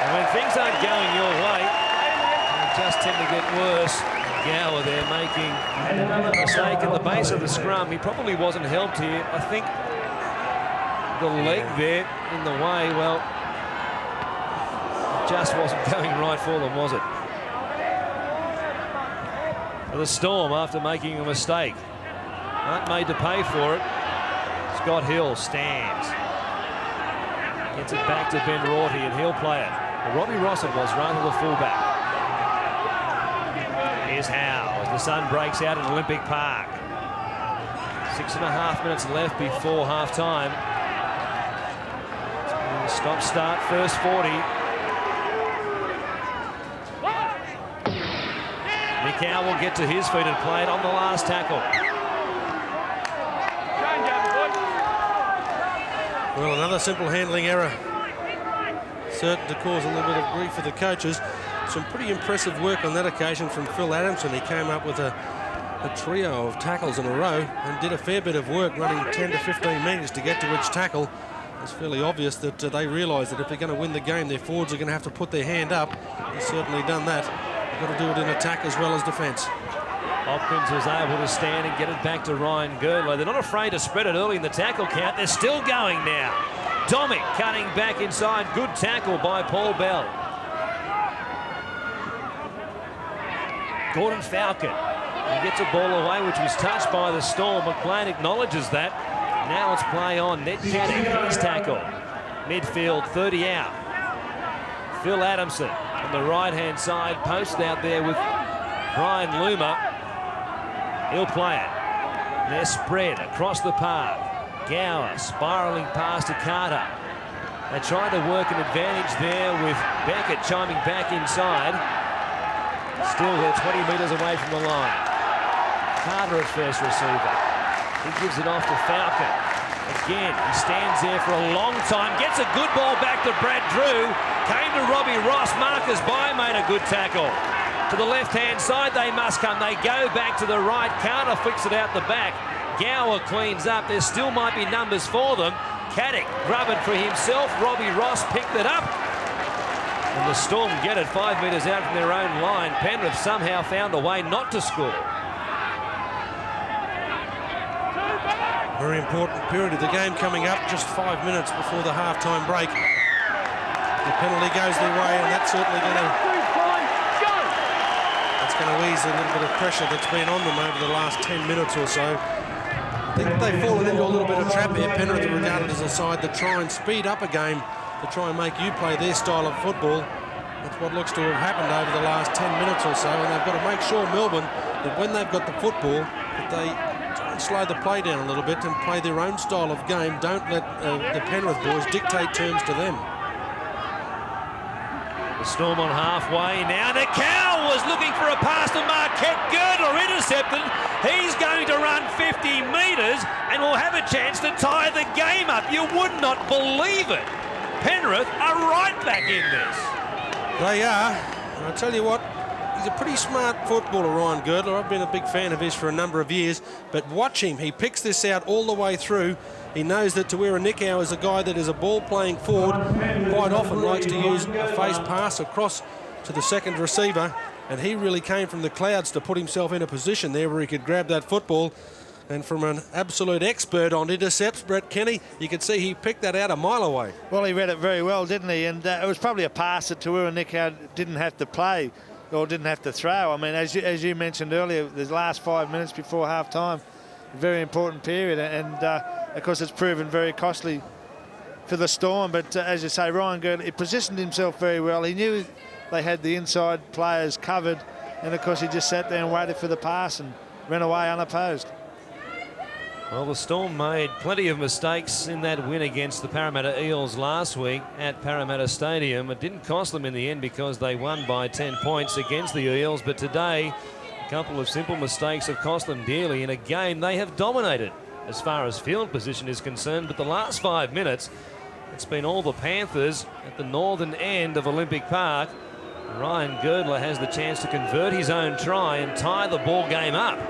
And when things aren't going your way, they just tend to get worse. Gower there making a mistake at the base of the scrum. He probably wasn't helped here. I think the leg there in the way, well, it just wasn't going right for them, was it? For the Storm, after making a mistake, aren't made to pay for it. Scott Hill stands. Gets it back to Ben Rorty, and he'll play it. Well, Robbie Rossett was rather the fullback. Here's Howe as the sun breaks out at Olympic Park. 6.5 minutes left before half-time. Stop-start, first 40. Nick Howe will get to his feet and play it on the last tackle. Well, another simple handling error. Certain to cause a little bit of grief for the coaches. Some pretty impressive work on that occasion from Phil Adamson. He came up with a trio of tackles in a row and did a fair bit of work running 10 to 15 metres to get to each tackle. It's fairly obvious that they realise that if they're going to win the game, their forwards are going to have to put their hand up. He's certainly done that. They've got to do it in attack as well as defence. Hopkins was able to stand and get it back to Ryan Girdler. They're not afraid to spread it early in the tackle count. They're still going now. Domick cutting back inside. Good tackle by Paul Bell. Gordon Falcon. He gets a ball away, which was touched by the Storm. McLean acknowledges that. Now let's play on. Ned Caddick, his tackle. Midfield, 30 out. Phil Adamson on the right-hand side, posted out there with Brian Loomer. He'll play it. They're spread across the park. Gower spiralling past to Carter. They tried to work an advantage there with Beckett chiming back inside. Still they're 20 metres away from the line. Carter at first receiver. He gives it off to Falcon. Again, he stands there for a long time. Gets a good ball back to Brad Drew. Came to Robbie Ross. Marcus Bai made a good tackle. To the left-hand side they must come. They go back to the right. Carter flicks it out the back. Gower cleans up. There still might be numbers for them. Caddick grubbing for himself. Robbie Ross picked it up. And the Storm get it 5 metres out from their own line. Penrith somehow found a way not to score. Very important period of the game coming up, just 5 minutes before the half-time break. The penalty goes their way, and that's certainly going to ease a little bit of pressure that's been on them over the last 10 minutes or so. I think they've fallen into a little bit of trap here. Penrith are regarded as a side that try and speed up a game, to try and make you play their style of football. That's what looks to have happened over the last 10 minutes or so, and they've got to make sure, Melbourne, that when they've got the football, that they don't slow the play down a little bit and play their own style of game. Don't let the Penrith boys dictate terms to them. The Storm on halfway now. The Cow was looking for a pass to Marquette. Girdler intercepted. He's going to run 50 metres and will have a chance to tie the game up. You would not believe it. Penrith are right back in this. They are. And I tell you what, he's a pretty smart footballer, Ryan Girdler. I've been a big fan of his for a number of years. But watch him. He picks this out all the way through. He knows that Tawera Nikau is a guy that is a ball-playing forward, quite often likes to use a face pass across to the second receiver, and he really came from the clouds to put himself in a position there where he could grab that football. And from an absolute expert on intercepts, Brett Kenny, you could see he picked that out a mile away. Well, he read it very well, didn't he? And it was probably a pass that Tuura Nico didn't have to play or didn't have to throw. I mean, as you mentioned earlier, the last 5 minutes before half-time, a very important period. And, of course, it's proven very costly for the Storm. But, as you say, Ryan Girdler, he positioned himself very well. He knew they had the inside players covered. And, of course, he just sat there and waited for the pass and ran away unopposed. Well, the Storm made plenty of mistakes in that win against the Parramatta Eels last week at Parramatta Stadium. It didn't cost them in the end because they won by 10 points against the Eels. But today, a couple of simple mistakes have cost them dearly in a game they have dominated as far as field position is concerned. But the last 5 minutes, it's been all the Panthers at the northern end of Olympic Park. Ryan Girdler has the chance to convert his own try and tie the ball game up.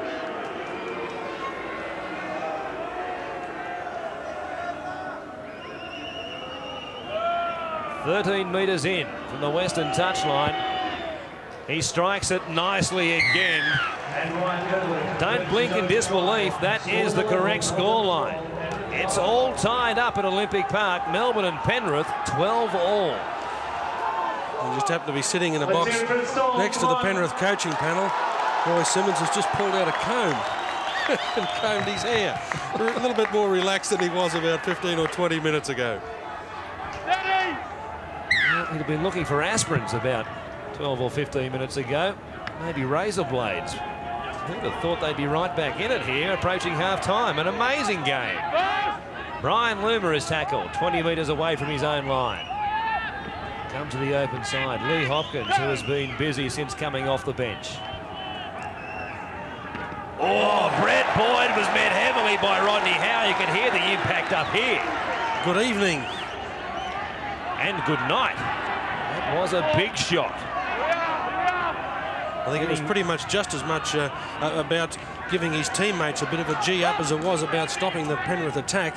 13 metres in from the western touchline. He strikes it nicely again. Don't blink in disbelief. That is the correct scoreline. It's all tied up at Olympic Park. Melbourne and Penrith, 12-all. He just happened to be sitting in a box next to the Penrith coaching panel. Roy Simmons has just pulled out a comb and combed his hair. A little bit more relaxed than he was about 15 or 20 minutes ago. He'd have been looking for aspirins about 12 or 15 minutes ago. Maybe razor blades. Who'd have thought they'd be right back in it here, approaching half-time. An amazing game. Brian Loomer is tackled 20 metres away from his own line. Come to the open side. Lee Hopkins, who has been busy since coming off the bench. Oh, Brett Boyd was met heavily by Rodney Howe. You can hear the impact up here. Good evening. And good night. That was a big shot. I think it was pretty much just as much about giving his teammates a bit of a G up as it was about stopping the Penrith attack.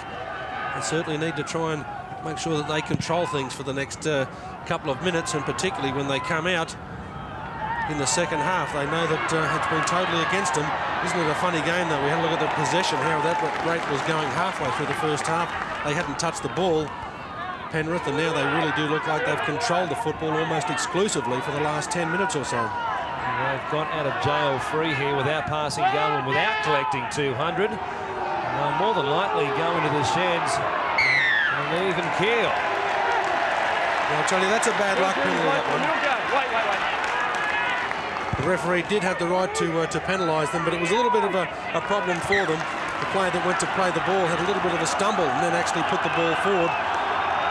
They certainly need to try and make sure that they control things for the next couple of minutes, and particularly when they come out in the second half. They know that it's been totally against them. Isn't it a funny game, though? We had a look at the possession, how that rate was going halfway through the first half. They hadn't touched the ball, Penrith, and now they really do look like they've controlled the football almost exclusively for the last 10 minutes or so. They've got out of jail free here without passing go and without collecting 200. And they'll more than likely go into the sheds and even keel. I'll tell you, that's a bad luck penalty, that one. The referee did have the right to penalise them, but it was a little bit of a problem for them. The player that went to play the ball had a little bit of a stumble and then actually put the ball forward.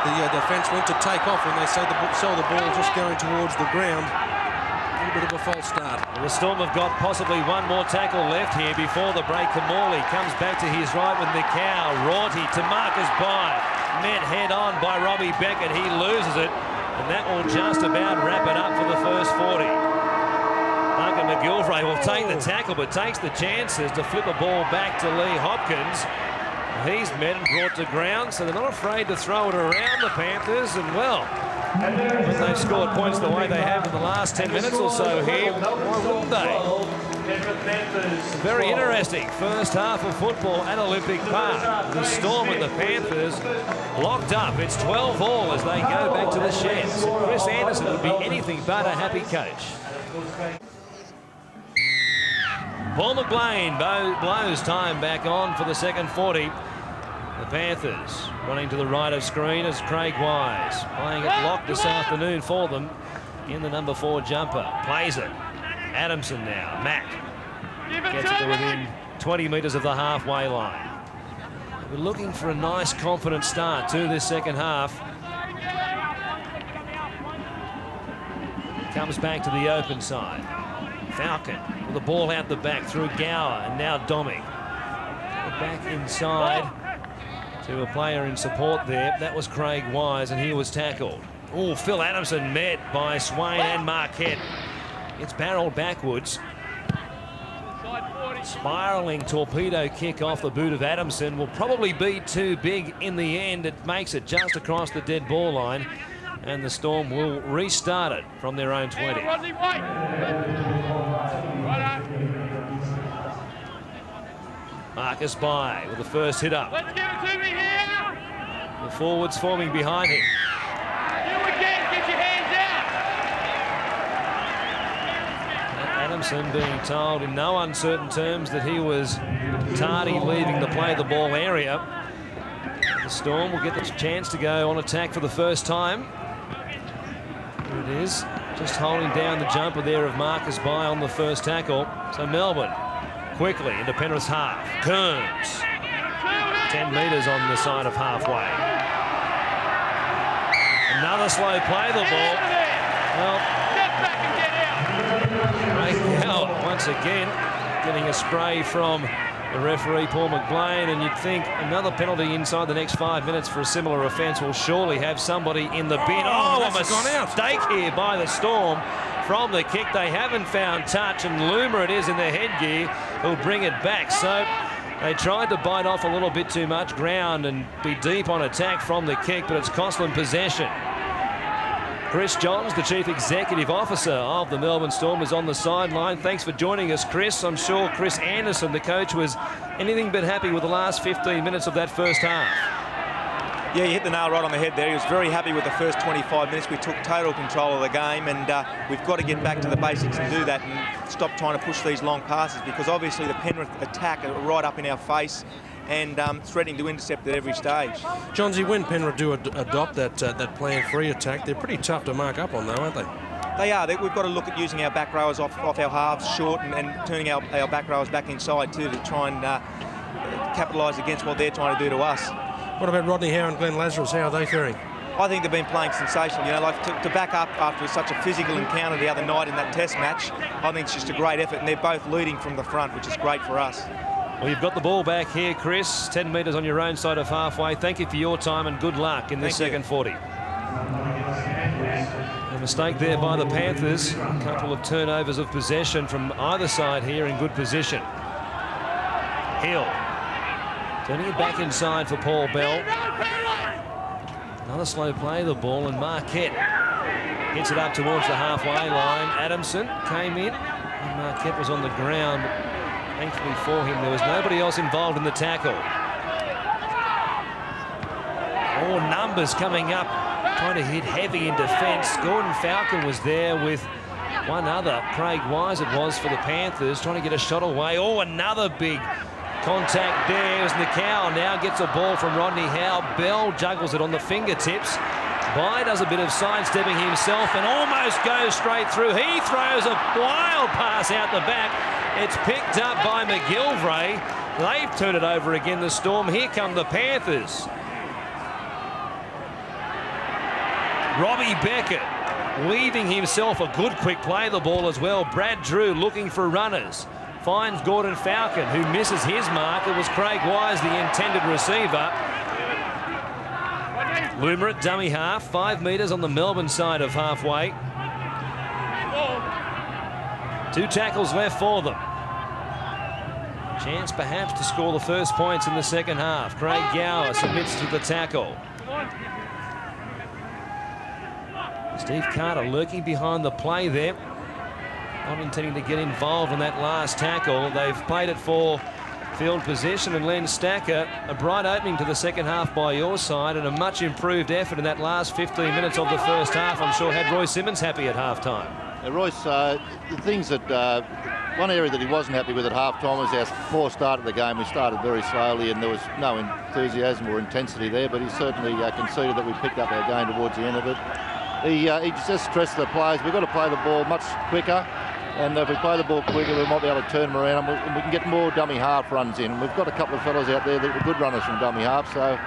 The defence went to take off when they saw the ball just going towards the ground. A little bit of a false start. Well, the Storm have got possibly one more tackle left here before the break. Kamali comes back to his right with Nikau. Rorty to Marcus By. Met head on by Robbie Beckett. He loses it, and that will just about wrap it up for the first 40. Duncan McGilvray will take the tackle, but takes the chances to flip a ball back to Lee Hopkins. He's met and brought to ground, so they're not afraid to throw it around the Panthers. And, well, when they've scored points the way they have in the last 10 minutes or so here, why wouldn't they? Very interesting first half of football at Olympic Park. The Storm and the Panthers locked up. It's 12-all as they go back to the sheds. Chris Anderson would be anything but a happy coach. Paul McLean blows time back on for the second 40. The Panthers running to the right of screen as Craig Wise playing it locked this afternoon for them in the number 4 jumper. Plays it. Adamson now. Mack gets it to within 20 metres of the halfway line. We're looking for a nice, confident start to this second half. Comes back to the open side. Falcon with the ball out the back through Gower, and now Domick. Back inside to a player in support there. That was Craig Wise, and he was tackled. Oh, Phil Adamson met by Swain and Marquette. It's barreled backwards. Spiralling torpedo kick off the boot of Adamson will probably be too big in the end. It makes it just across the dead ball line. and the Storm will restart it from their own 20. Rodney, wait. Marcus Bai with the first hit up. Let's give it to me here. The forwards forming behind him. You again, get your hands out. Adamson being told in no uncertain terms that he was tardy leaving the play the ball area. The Storm will get the chance to go on attack for the first time. Here it is, just holding down the jumper there of Marcus Bai on the first tackle. So Melbourne quickly into Penrith's half. Kearns, 10 metres on the side of halfway. Another slow play the ball. Well, Get back and get out. Craig Gower once again getting a spray from the referee Paul McBlain, and you'd think another penalty inside the next 5 minutes for a similar offence will surely have somebody in the bin. Oh, a mistake here by the Storm from the kick. They haven't found touch, and Loomer it is in the headgear who'll bring it back. So they tried to bite off a little bit too much ground and be deep on attack from the kick, but it's cost them possession. Chris Johns, the Chief Executive Officer of the Melbourne Storm, is on the sideline. Thanks for joining us, Chris. I'm sure Chris Anderson, the coach, was anything but happy with the last 15 minutes of that first half. Yeah, you hit the nail right on the head there. He was very happy with the first 25 minutes. We took total control of the game, and we've got to get back to the basics and do that and stop trying to push these long passes, because obviously the Penrith attack are right up in our face and threatening to intercept at every stage. Johnsy, when Penrith do adopt that plan-free attack, they're pretty tough to mark up on, though, aren't they? They are. We've got to look at using our back rowers off our halves short and turning our back rowers back inside too, to try and capitalise against what they're trying to do to us. What about Rodney Howe and Glenn Lazarus? How are they faring? I think they've been playing sensational. You know, like to back up after such a physical encounter the other night in that Test match, I think it's just a great effort, and they're both leading from the front, which is great for us. Well, you've got the ball back here, Chris. 10 metres on your own side of halfway. Thank you for your time and good luck in the second 40. A mistake there by the Panthers. A couple of turnovers of possession from either side here in good position. Hill turning it back inside for Paul Bell. Another slow play the ball, and Marquette hits it up towards the halfway line. Adamson came in, and Marquette was on the ground. Thankfully for him, there was nobody else involved in the tackle. All numbers coming up, trying to hit heavy in defence. Gordon Falcon was there with one other. Craig Wise it was for the Panthers, trying to get a shot away. Oh, another big contact there as Nikau now gets a ball from Rodney Howe. Bell juggles it on the fingertips. Bai does a bit of sidestepping himself and almost goes straight through. He throws a wild pass out the back. It's picked up by McGilvray. They've turned it over again, the Storm. Here come the Panthers. Robbie Beckett weaving himself a good quick play the ball as well. Brad Drew looking for runners. Finds Gordon Falcon, who misses his mark. It was Craig Wise, the intended receiver. Loomer at dummy half, 5 metres on the Melbourne side of halfway. 2 tackles left for them. Chance perhaps to score the first points in the second half. Craig Gower submits to the tackle. Steve Carter lurking behind the play there. Not intending to get involved in that last tackle. They've played it for field possession, and Len Stacker, a bright opening to the second half by your side, and a much improved effort in that last 15 minutes of the first half. I'm sure had Roy Simmons happy at halftime. Royce, the things that one area that he wasn't happy with at halftime was our poor start of the game. We started very slowly and there was no enthusiasm or intensity there, but he certainly conceded that we picked up our game towards the end of it. He just stressed the players, we've got to play the ball much quicker, and if we play the ball quicker we might be able to turn them around and we can get more dummy half runs in. We've got a couple of fellas out there that are good runners from dummy half, so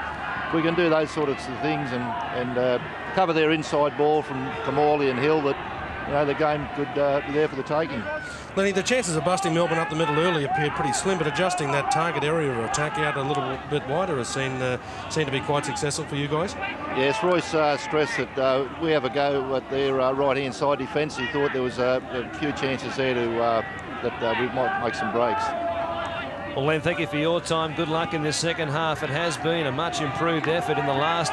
if we can do those sort of things and cover their inside ball from Morley and Hill, that the game could be there for the taking. Lenny, the chances of busting Melbourne up the middle early appeared pretty slim, but adjusting that target area of attack out a little bit wider has seemed to be quite successful for you guys. Yes, Royce stressed that we have a go at their right-hand side defence. He thought there was a few chances there that we might make some breaks. Well, Len, thank you for your time. Good luck in this second half. It has been a much improved effort in the last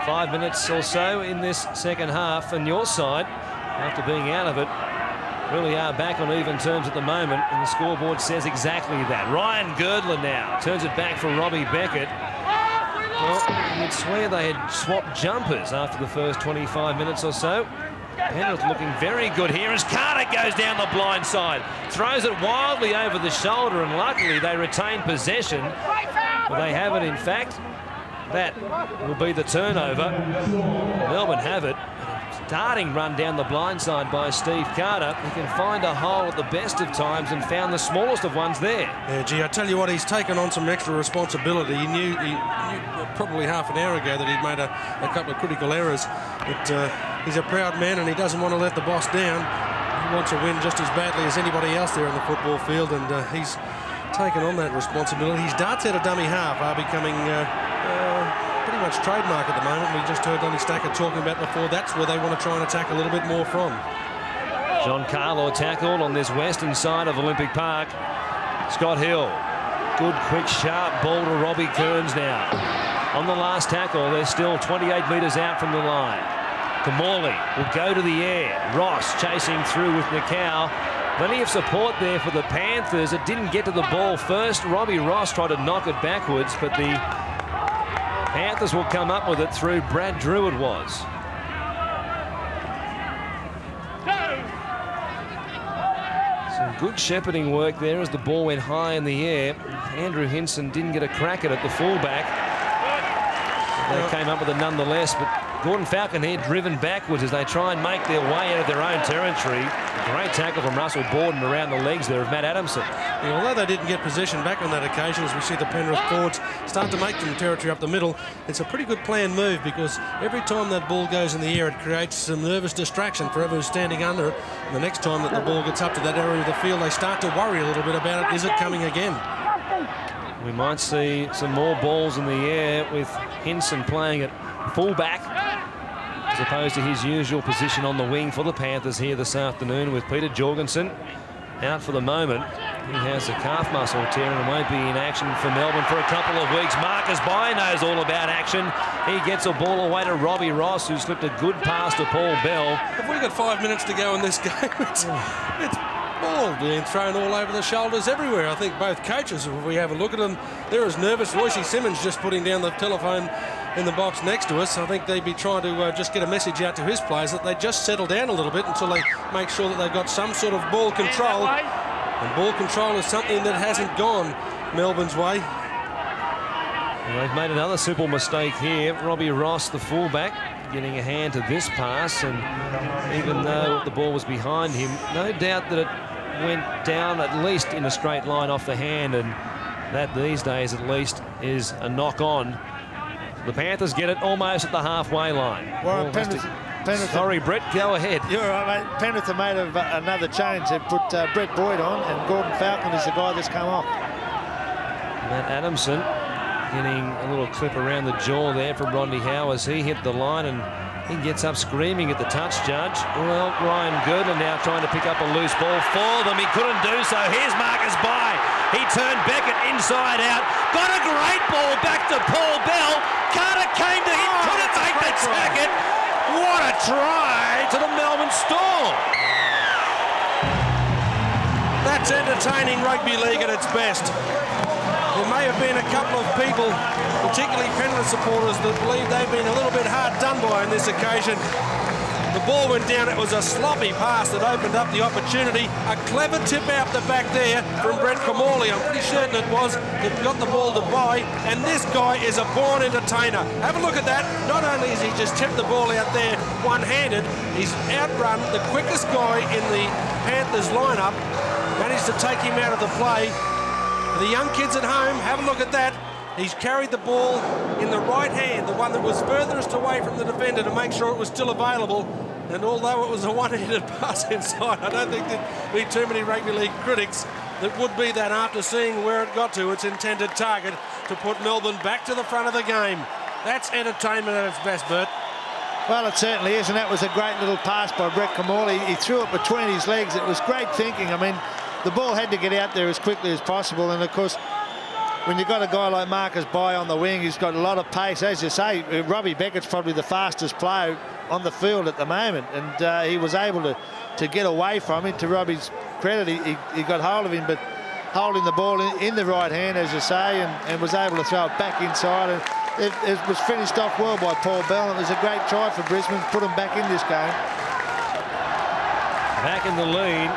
5 minutes or so in this second half, and your side, after being out of it, really are back on even terms at the moment, and the scoreboard says exactly that. Ryan Girdler now turns it back for Robbie Beckett. Well, you'd swear they had swapped jumpers after the first 25 minutes or so. Penrith looking very good here as Carter goes down the blind side, throws it wildly over the shoulder, and luckily they retain possession. Well, they have it, in fact. That will be the turnover. Melbourne have it. Darting run down the blind side by Steve Carter. He can find a hole at the best of times and found the smallest of ones there. Yeah, gee, I tell you what, he's taken on some extra responsibility. He knew probably half an hour ago that he'd made a couple of critical errors. But he's a proud man and he doesn't want to let the boss down. He wants to win just as badly as anybody else there on the football field, and he's taken on that responsibility. His darts out of dummy half are becoming pretty much trademark at the moment. We just heard Donny Stacker talking about before. That's where they want to try and attack a little bit more from. John Carlaw tackled on this western side of Olympic Park. Scott Hill. Good, quick, sharp ball to Robbie Kearns now. On the last tackle, they're still 28 metres out from the line. Kamali will go to the air. Ross chasing through with Nikau. Plenty of support there for the Panthers. It didn't get to the ball first. Robbie Ross tried to knock it backwards, but the Panthers will come up with it through Brad Drew, it was. Some good shepherding work there as the ball went high in the air. Andrew Hinson didn't get a crack at it, the fullback. They came up with it nonetheless, but Gordon Falcon here driven backwards as they try and make their way out of their own territory. Great tackle from Russell Borden around the legs there of Matt Adamson. Yeah, although they didn't get possession back on that occasion, as we see the Penrith forwards start to make some territory up the middle, it's a pretty good planned move, because every time that ball goes in the air, it creates some nervous distraction for everyone standing under it. And the next time that the ball gets up to that area of the field, they start to worry a little bit about it. Is it coming again? We might see some more balls in the air with Hinson playing at fullback as opposed to his usual position on the wing for the Panthers here this afternoon, with Peter Jorgensen out for the moment. He has a calf muscle tear and won't be in action for Melbourne for a couple of weeks. Marcus Bai knows all about action. He gets a ball away to Robbie Ross, who slipped a good pass to Paul Bell. Have we got 5 minutes to go in this game? It's ball being thrown all over the shoulders everywhere. I think both coaches, if we have a look at them, they're as nervous. Royce Simmons just putting down the telephone in the box next to us. I think they'd be trying to just get a message out to his players that they just settle down a little bit until they make sure that they've got some sort of ball control. And ball control is something that hasn't gone Melbourne's way. Well, they've made another simple mistake here. Robbie Ross, the fullback, getting a hand to this pass, and even though the ball was behind him, no doubt that it went down at least in a straight line off the hand, and that these days at least is a knock on. The Panthers get it almost at the halfway line. Well, Penrith, sorry, Brett, go ahead. You're all right, mate. Penrith have made another change. They've put Brett Boyd on, and Gordon Falcon is the guy that's come off. Matt Adamson getting a little clip around the jaw there from Rodney Howe as he hit the line, and he gets up screaming at the touch judge. Well, Ryan Girdler now trying to pick up a loose ball for them. He couldn't do so. Here's Marcus Bai. He turned Beckett inside out. Got a great ball back to Paul Bell. Carter came to him. Couldn't make the target. What a try to the Melbourne Storm. That's entertaining rugby league at its best. There may have been a couple of people, particularly Penrith supporters, that believe they've been a little bit hard done by on this occasion. The ball went down. It was a sloppy pass that opened up the opportunity. A clever tip out the back there from Brett Kamali. I'm pretty certain it was, that got the ball to Bai, and this guy is a born entertainer. Have a look at that. Not only has he just tipped the ball out there one-handed, he's outrun the quickest guy in the Panthers lineup, managed to take him out of the play. For the young kids at home, have a look at that. He's carried the ball in the right hand, the one that was furthest away from the defender, to make sure it was still available. And although it was a one-handed pass inside, I don't think there'd be too many rugby league critics that would be that after seeing where it got to its intended target to put Melbourne back to the front of the game. That's entertainment at its best, Bert. Well, it certainly is, and that was a great little pass by Brett Kamali. He threw it between his legs. It was great thinking. I mean, the ball had to get out there as quickly as possible, and of course when you've got a guy like Marcus Bai on the wing, he's got a lot of pace. As you say, Robbie Beckett's probably the fastest player on the field at the moment, and he was able to get away from him. To Robbie's credit, he got hold of him, but holding the ball in the right hand, as you say, and was able to throw it back inside. And it was finished off well by Paul Bell. It was a great try for Brisbane, put them back in this game. Back in the lead.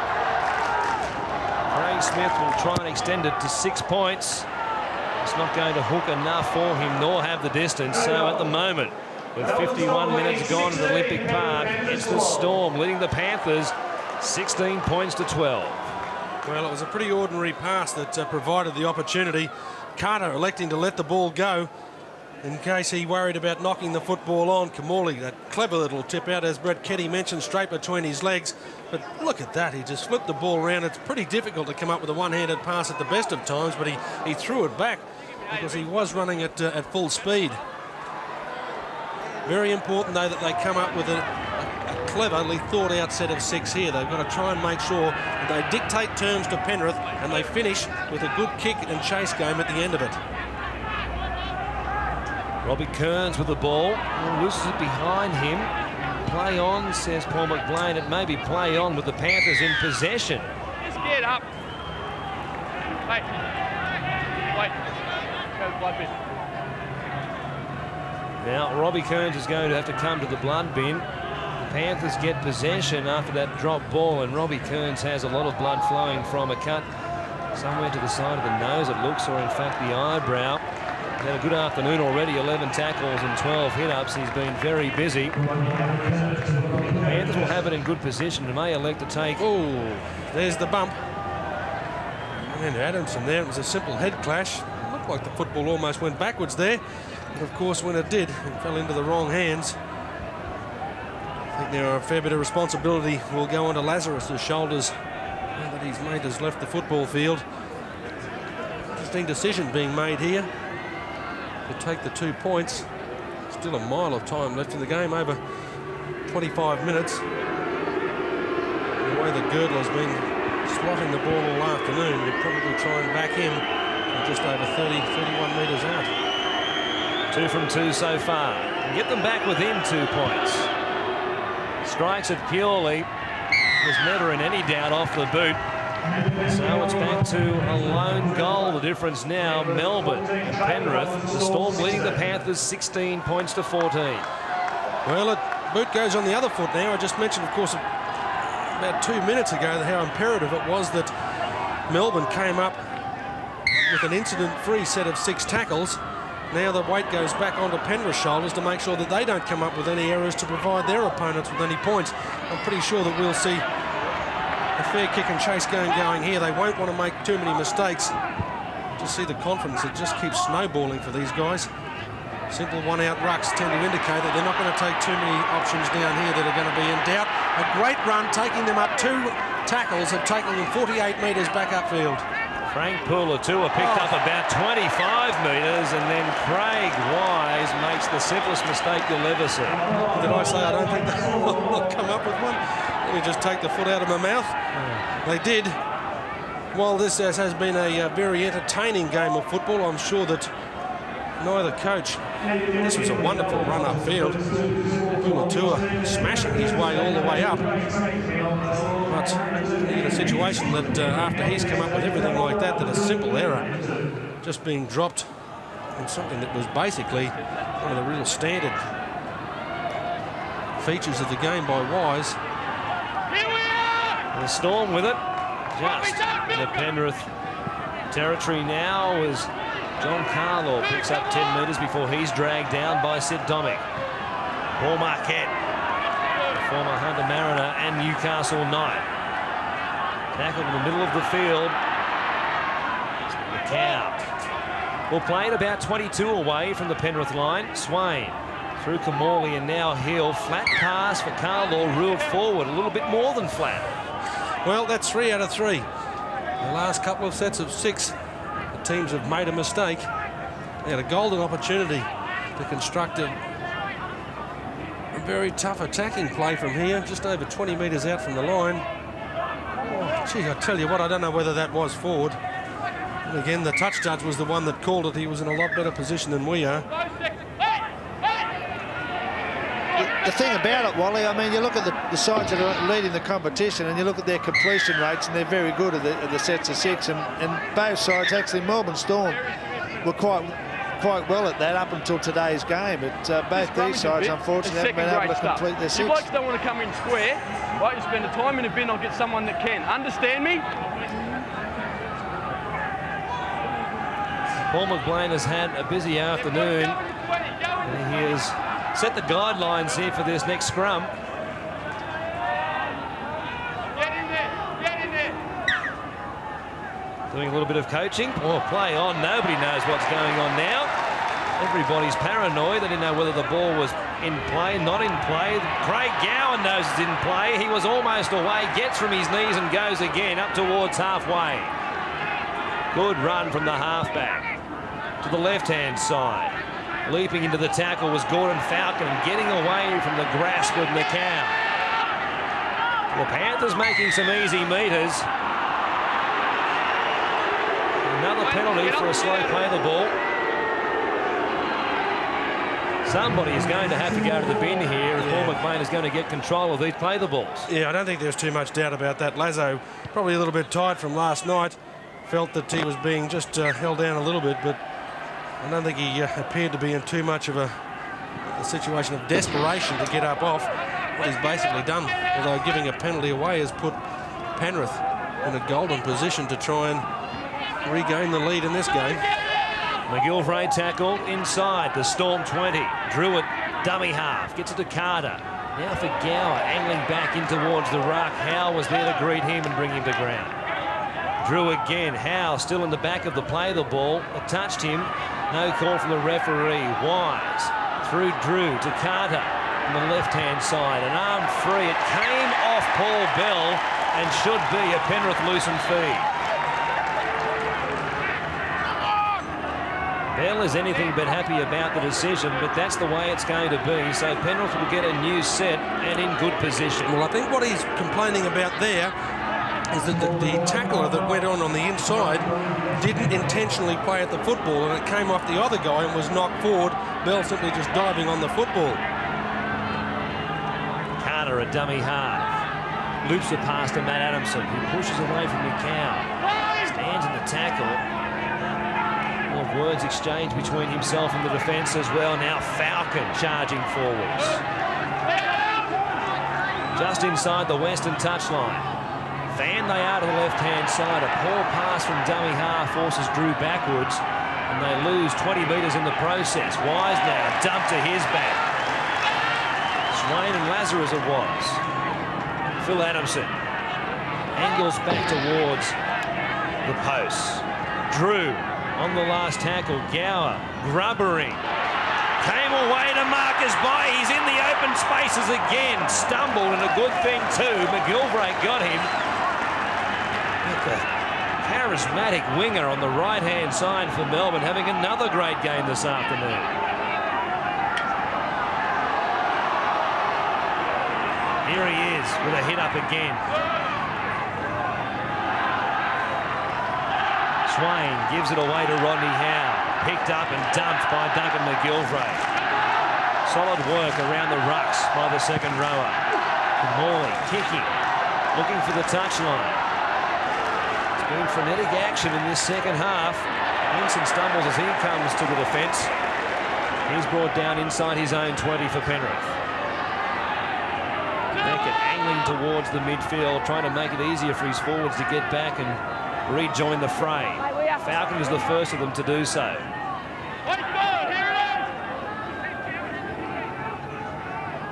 Craig Smith will try and extend it to 6 points. It's not going to hook enough for him, nor have the distance. So at the moment, with 51 minutes gone at Olympic Park, it's the Storm leading the Panthers 16 points to 12. Well, it was a pretty ordinary pass that provided the opportunity. Carter electing to let the ball go in case he worried about knocking the football on. Kamali, that clever little tip out, as Brett Ketty mentioned, straight between his legs. But look at that, he just flipped the ball around. It's pretty difficult to come up with a one-handed pass at the best of times, but he threw it back because he was running at full speed. Very important, though, that they come up with a cleverly thought out set of 6 here. They've got to try and make sure that they dictate terms to Penrith and they finish with a good kick and chase game at the end of it. Robbie Kearns with the ball. Loses it behind him. Play on, says Paul McBlain. It may be play on with the Panthers in possession. Just get up. Wait. Go blood bin. Now, Robbie Kearns is going to have to come to the blood bin. The Panthers get possession after that drop ball, and Robbie Kearns has a lot of blood flowing from a cut somewhere to the side of the nose, it looks, or in fact the eyebrow. He's had a good afternoon already, 11 tackles and 12 hit-ups. He's been very busy. The Panthers will have it in good position and may elect to take... Oh, there's the bump. And Adamson there, it was a simple head clash. It looked like the football almost went backwards there. But of course, when it did, it fell into the wrong hands. I think there are a fair bit of responsibility will go onto Lazarus's shoulders now that his mate has left the football field. Interesting decision being made here to take the 2 points. Still a mile of time left in the game, over 25 minutes. The way the Girdler's been slotting the ball all afternoon, you'd probably try and back him just over 31 metres out. 2 from 2 so far. Get them back within 2 points. Strikes it purely. Was never in any doubt off the boot. So it's back to a lone goal. The difference now, Melbourne and Penrith. The Storm leading the Panthers 16 points to 14. Well, the boot goes on the other foot now. I just mentioned, of course, about 2 minutes ago how imperative it was that Melbourne came up with an incident-free set of 6 tackles. Now the weight goes back onto Penrith's shoulders to make sure that they don't come up with any errors to provide their opponents with any points. I'm pretty sure that we'll see a fair kick and chase going here. They won't want to make too many mistakes. Just see the confidence that just keeps snowballing for these guys. Simple one-out rucks tend to indicate that they're not going to take too many options down here that are going to be in doubt. A great run, taking them up 2 tackles, have taken them 48 metres back upfield. Frank Pulatua picked up about 25 metres, and then Craig Wise makes the simplest mistake you'll ever see. Did I say I don't think they'll come up with one? Let me just take the foot out of my mouth. They did. While this has been a very entertaining game of football, I'm sure that neither coach. This was a wonderful run upfield. Pulatua smashing his way all the way up. But in a situation that after he's come up with everything like that a simple error just being dropped in something that was basically one of the real standard features of the game by Wise. The Storm with it. Just in the Penrith territory now as John Carlaw picks up 10 metres before he's dragged down by Sid Domick. Paul Marquette, former Hunter Mariner and Newcastle Knight. Tackled in the middle of the field. McCow will play it about 22 away from the Penrith line. Swain through Kamali and now Hill. Flat pass for Carlaw, ruled forward. A little bit more than flat. Well, that's 3 out of 3. The last couple of sets of 6, the teams have made a mistake. They had a golden opportunity to construct a very tough attacking play from here, just over 20 metres out from the line. Oh, gee, I tell you what, I don't know whether that was forward. And again, the touch judge was the one that called it. He was in a lot better position than we are. The thing about it, Wally, I mean, you look at the sides that are leading the competition and you look at their completion rates, and they're very good at the sets of 6. And both sides, actually, Melbourne Storm were quite well at that up until today's game. But both these sides, unfortunately, haven't been able to complete their 6. You blokes don't want to come in square. Right, you spend the time in a bin, I'll get someone that can. Understand me? Paul McBlain has had a busy afternoon. And he has set the guidelines here for this next scrum. Get in there, get in there. Doing a little bit of coaching. Oh, play on. Nobody knows what's going on now. Everybody's paranoid. They didn't know whether the ball was in play, not in play. Craig Gowan knows it's in play. He was almost away, gets from his knees and goes again up towards halfway. Good run from the halfback to the left-hand side. Leaping into the tackle was Gordon Falcon, getting away from the grasp of McCow. The Panthers making some easy meters. Another penalty for a slow play of the ball. Somebody is going to have to go to the bin here if Paul McBlain is going to get control of these play the balls. Yeah, I don't think there's too much doubt about that. Lazo, probably a little bit tired from last night, felt that he was being just held down a little bit, but I don't think he appeared to be in too much of a situation of desperation to get up off. What he's basically done, although giving a penalty away, has put Penrith in a golden position to try and regain the lead in this game. McGilvray tackled inside the Storm 20. Druitt, dummy half, gets it to Carter. Now for Gower, angling back in towards the ruck. Howe was there to greet him and bring him to ground. Drew again. Howe still in the back of the play the ball. It touched him. No call from the referee. Wise through Drew to Carter on the left-hand side. An arm free. It came off Paul Bell and should be a Penrith loosened feed. Bell is anything but happy about the decision, but that's the way it's going to be. So Penrith will get a new set and in good position. Well, I think what he's complaining about there is that the tackler that went on the inside didn't intentionally play at the football, and it came off the other guy and was knocked forward. Bell simply just diving on the football. Carter, a dummy half. Loops it past to Matt Adamson, who pushes away from McCow. Stands in the tackle. Words exchanged between himself and the defence as well. Now Falcon charging forwards. Just inside the western touchline. Fan they are to the left-hand side. A poor pass from dummy half forces Drew backwards, and they lose 20 metres in the process. Wise now dumped to his back. Swain and Lazarus it was. Phil Adamson angles back towards the posts. Drew on the last tackle. Gower grubbering. Came away to Marcus by. He's in the open spaces again. Stumbled, and a good thing too. McGilvray got him. The charismatic winger on the right-hand side for Melbourne, having another great game this afternoon. Here he is with a hit up again. Swain gives it away to Rodney Howe. Picked up and dumped by Duncan McGilvray. Solid work around the rucks by the second rower. Morley kicking, looking for the touchline. It's been frenetic action in this second half. Vincent stumbles as he comes to the defence. He's brought down inside his own 20 for Penrith. Beckett angling towards the midfield, trying to make it easier for his forwards to get back and rejoin the fray. Falcon was the first of them to do so.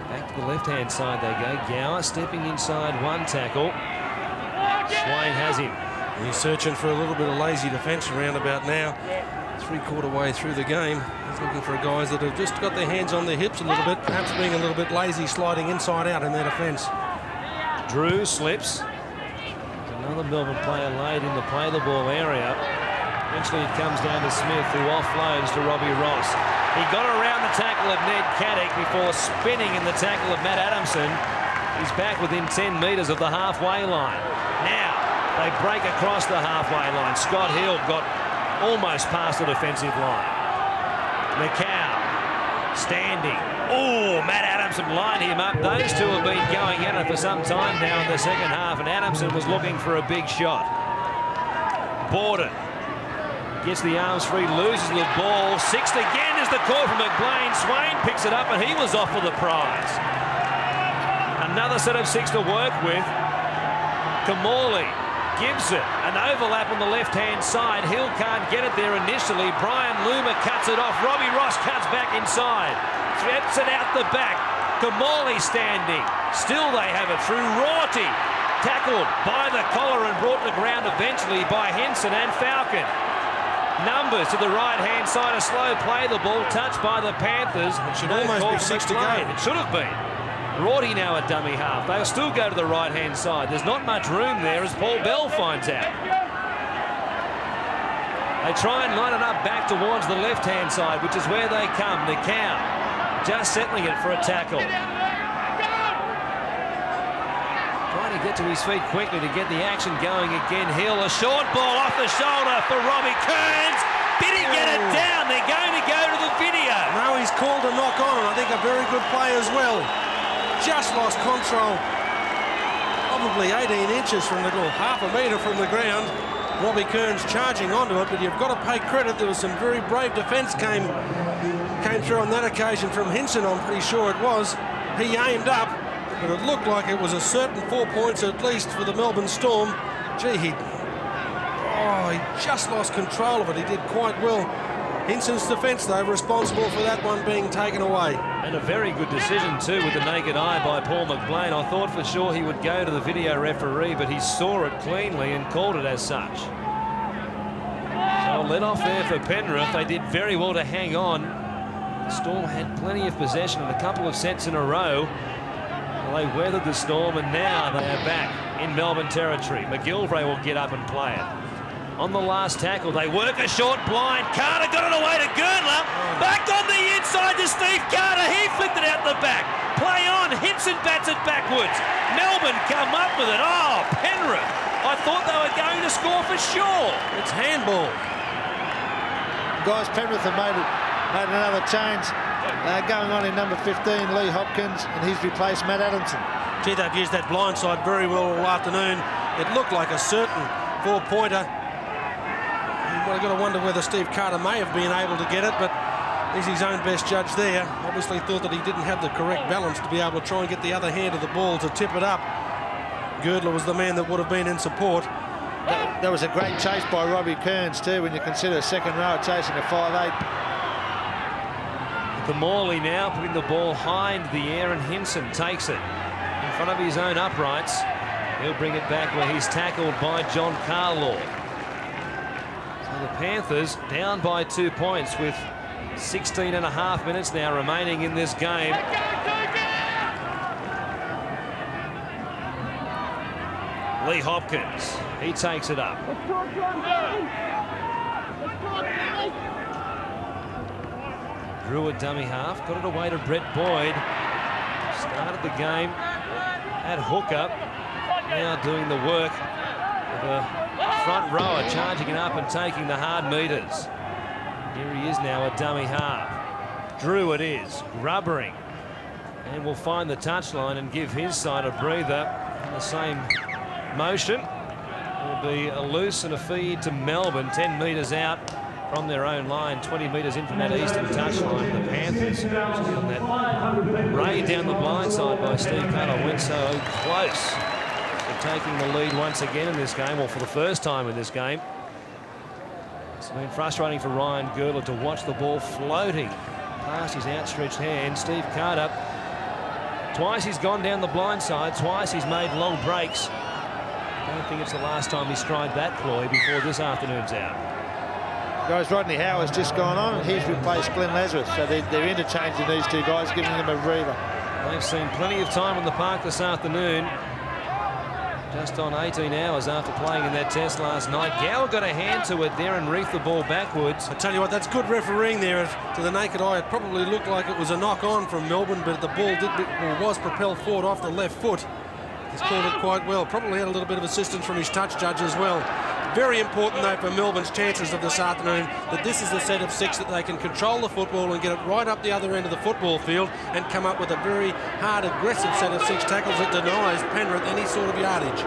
Back to the left-hand side they go. Gower stepping inside one tackle. Swain has him. He's searching for a little bit of lazy defence around about now. Three-quarter way through the game. He's looking for guys that have just got their hands on their hips a little bit, perhaps being a little bit lazy, sliding inside out in their defence. Drew slips. Another Melbourne player laid in the play the ball area. Eventually it comes down to Smith, who offloads to Robbie Ross. He got around the tackle of Ned Caddick before spinning in the tackle of Matt Adamson. He's back within 10 metres of the halfway line. Now they break across the halfway line. Scott Hill got almost past the defensive line. McCow standing. Oh, Matt Adamson lined him up. Those two have been going at it for some time now in the second half, and Adamson was looking for a big shot. Borden gets the arms free, loses the ball. Sixth again is the call from McBlain. Swain picks it up, and he was off for the prize. Another set of six to work with. Kamali gives it. An overlap on the left-hand side. Hill can't get it there initially. Brian Loomer cuts it off. Robbie Ross cuts back inside. Threats it out the back. Kamali standing. Still they have it through. Rorty tackled by the collar and brought to ground eventually by Henson and Falcon. Numbers to the right-hand side. A slow play. The ball touched by the Panthers. It should almost be 6 to go. It should have been. Rorty now a dummy half. They'll still go to the right-hand side. There's not much room there, as Paul Bell finds out. They try and line it up back towards the left-hand side, which is where they come. The cow just settling it for a tackle. Trying to get to his feet quickly to get the action going again. Hill, a short ball off the shoulder for Robbie Kearns. Did he get it down? They're going to go to the video. No, he's called a knock on, and I think a very good play as well. Just lost control, probably 18 inches from the goal, half a metre from the ground. Robbie Kearns charging onto it, but you've got to pay credit. There was some very brave defence came through on that occasion from Henson, I'm pretty sure it was. He aimed up, but it looked like it was a certain 4 points at least for the Melbourne Storm. Gee, he just lost control of it. He did quite well. Henson's defence, though, responsible for that one being taken away. And a very good decision, too, with the naked eye by Paul McBlain. I thought for sure he would go to the video referee, but he saw it cleanly and called it as such. So let off there for Penrith. They did very well to hang on. The Storm had plenty of possession in a couple of sets in a row. They weathered the storm, and now they are back in Melbourne territory. McGilvray will get up and play it. On the last tackle, they work a short blind. Carter got it away to Girdler. Back on the inside to Steve Carter. He flicked it out the back. Play on. Henson bats it backwards. Melbourne come up with it. Oh, Penrith. I thought they were going to score for sure. It's handball. Guys, Penrith have made another change going on in number 15, Lee Hopkins, and he's replaced Matt Adamson. Gee, they've used that blind side very well all afternoon. It looked like a certain 4-pointer. I've got to wonder whether Steve Carter may have been able to get it, but he's his own best judge there. Obviously thought that he didn't have the correct balance to be able to try and get the other hand of the ball to tip it up. Girdler was the man that would have been in support. That was a great chase by Robbie Kearns too, when you consider a second row chasing a 5'8". The Morley now putting the ball high into the air, and Henson takes it in front of his own uprights. He'll bring it back where he's tackled by John Carlaw. The Panthers down by 2 points with 16.5 minutes now remaining in this game. Lee Hopkins, he takes it up. Drew a dummy half, got it away to Brett Boyd. Started the game at hooker, now doing the work of a front rower, charging it up and taking the hard meters. Here he is now, a dummy half. Drew it is, rubbering, and will find the touchline and give his side a breather in the same motion. It will be a loose and a feed to Melbourne, 10 metres out from their own line, 20 metres in from that eastern touchline. The Panthers, on that raid down the blind side by Steve Carter, went so close. Taking the lead once again in this game, or for the first time in this game. It's been frustrating for Ryan Girdler to watch the ball floating past his outstretched hand. Steve Carter, twice he's gone down the blind side, twice he's made long breaks. I don't think it's the last time he's tried that ploy before this afternoon's out. Guys, Rodney Howard's just gone on, and he's replaced Glenn Lazarus, so they're interchanging these two guys, giving them a breather. They've seen plenty of time on the park this afternoon. Just on 18 hours after playing in that test last night. Gower got a hand to it there and reefed the ball backwards. I tell you what, that's good refereeing there. To the naked eye, it probably looked like it was a knock-on from Melbourne, but the ball was propelled forward off the left foot. He's called it quite well. Probably had a little bit of assistance from his touch judge as well. Very important, though, for Melbourne's chances of this afternoon, that this is a set of 6 that they can control the football and get it right up the other end of the football field and come up with a very hard, aggressive set of 6 tackles that denies Penrith any sort of yardage.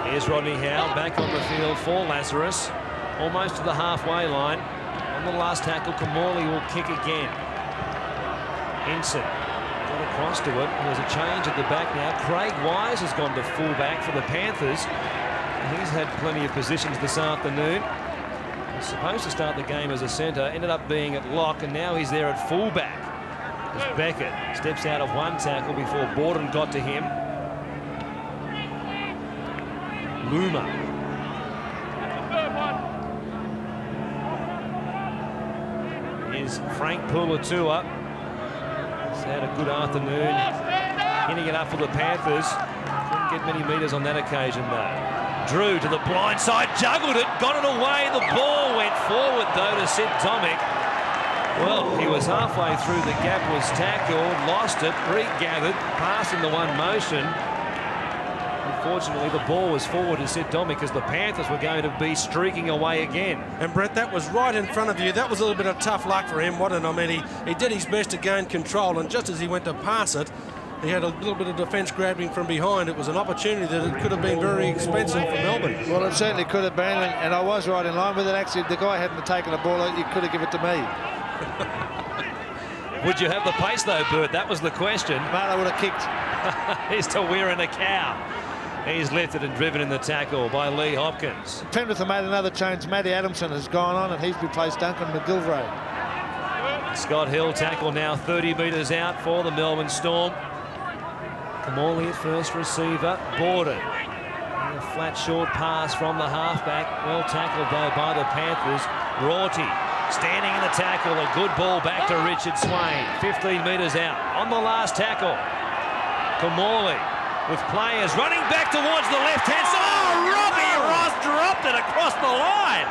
Here's Rodney Howe back on the field for Lazarus, almost to the halfway line. On the last tackle, Kamali will kick again. Ensign got across to it. There's a change at the back now. Craig Wise has gone to fullback for the Panthers. He's had plenty of positions this afternoon. He's supposed to start the game as a centre, ended up being at lock, and now he's there at fullback. As Beckett steps out of one tackle before Borden got to him. Luma. Here's Frank Pulatua. He's had a good afternoon hitting it up for the Panthers. Couldn't get many metres on that occasion though. Drew to the blind side, juggled it, got it away. The ball went forward though to Sid Tomic. Well, he was halfway through the gap, was tackled, lost it, regathered, passed in the one motion. Unfortunately, the ball was forward to Sid Tomic as the Panthers were going to be streaking away again. And Brett, that was right in front of you. That was a little bit of tough luck for him, wasn't it? I mean, he did his best to gain control, and just as he went to pass it, he had a little bit of defence grabbing from behind. It was an opportunity that it could have been very expensive for Melbourne. Well, it certainly could have been, and I was right in line with it. Actually, if the guy hadn't taken the ball out, you could have given it to me. Would you have the pace though, Bert? That was the question. Man, I would have kicked. Here's to Weir a cow. He's lifted and driven in the tackle by Lee Hopkins. Penrith have made another change. Matty Adamson has gone on, and he's replaced Duncan McGilvray. Scott Hill tackle now 30 metres out for the Melbourne Storm. Kamali at first receiver. Borden. A flat short pass from the halfback. Well tackled though by the Panthers. Rorty standing in the tackle. A good ball back to Richard Swain. 15 metres out on the last tackle. Kamali with players running back towards the left-hand side. Oh, Robbie Ross dropped it across the line.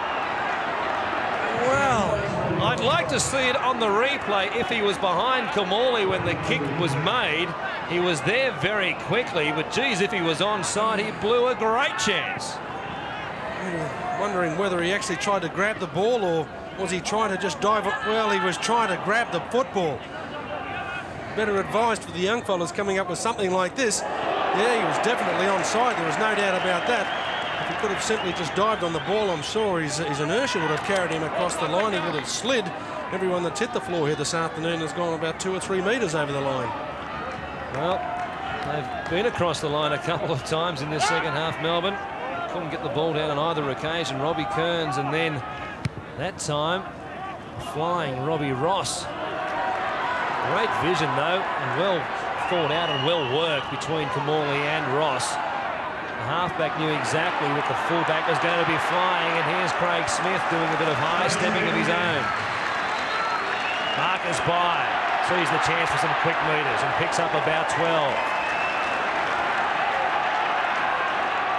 Well, I'd like to see it on the replay if he was behind Kamali when the kick was made. He was there very quickly, but geez, if he was onside, he blew a great chance. Wondering whether he actually tried to grab the ball or was he trying to just dive up? Well, he was trying to grab the football. Better advised for the young fellas coming up with something like this. Yeah, he was definitely onside. There was no doubt about that. If he could have simply just dived on the ball, I'm sure his inertia would have carried him across the line. He would have slid. Everyone that's hit the floor here this afternoon has gone about 2 or 3 metres over the line. Well, they've been across the line a couple of times in this second half, Melbourne. Couldn't get the ball down on either occasion. Robbie Kearns, and then that time, flying Robbie Ross. Great vision, though, and well thought out and well worked between Kamali and Ross. The halfback knew exactly that the fullback was going to be flying, and here's Craig Smith doing a bit of high stepping of his own. Marcus Bai sees the chance for some quick metres and picks up about 12.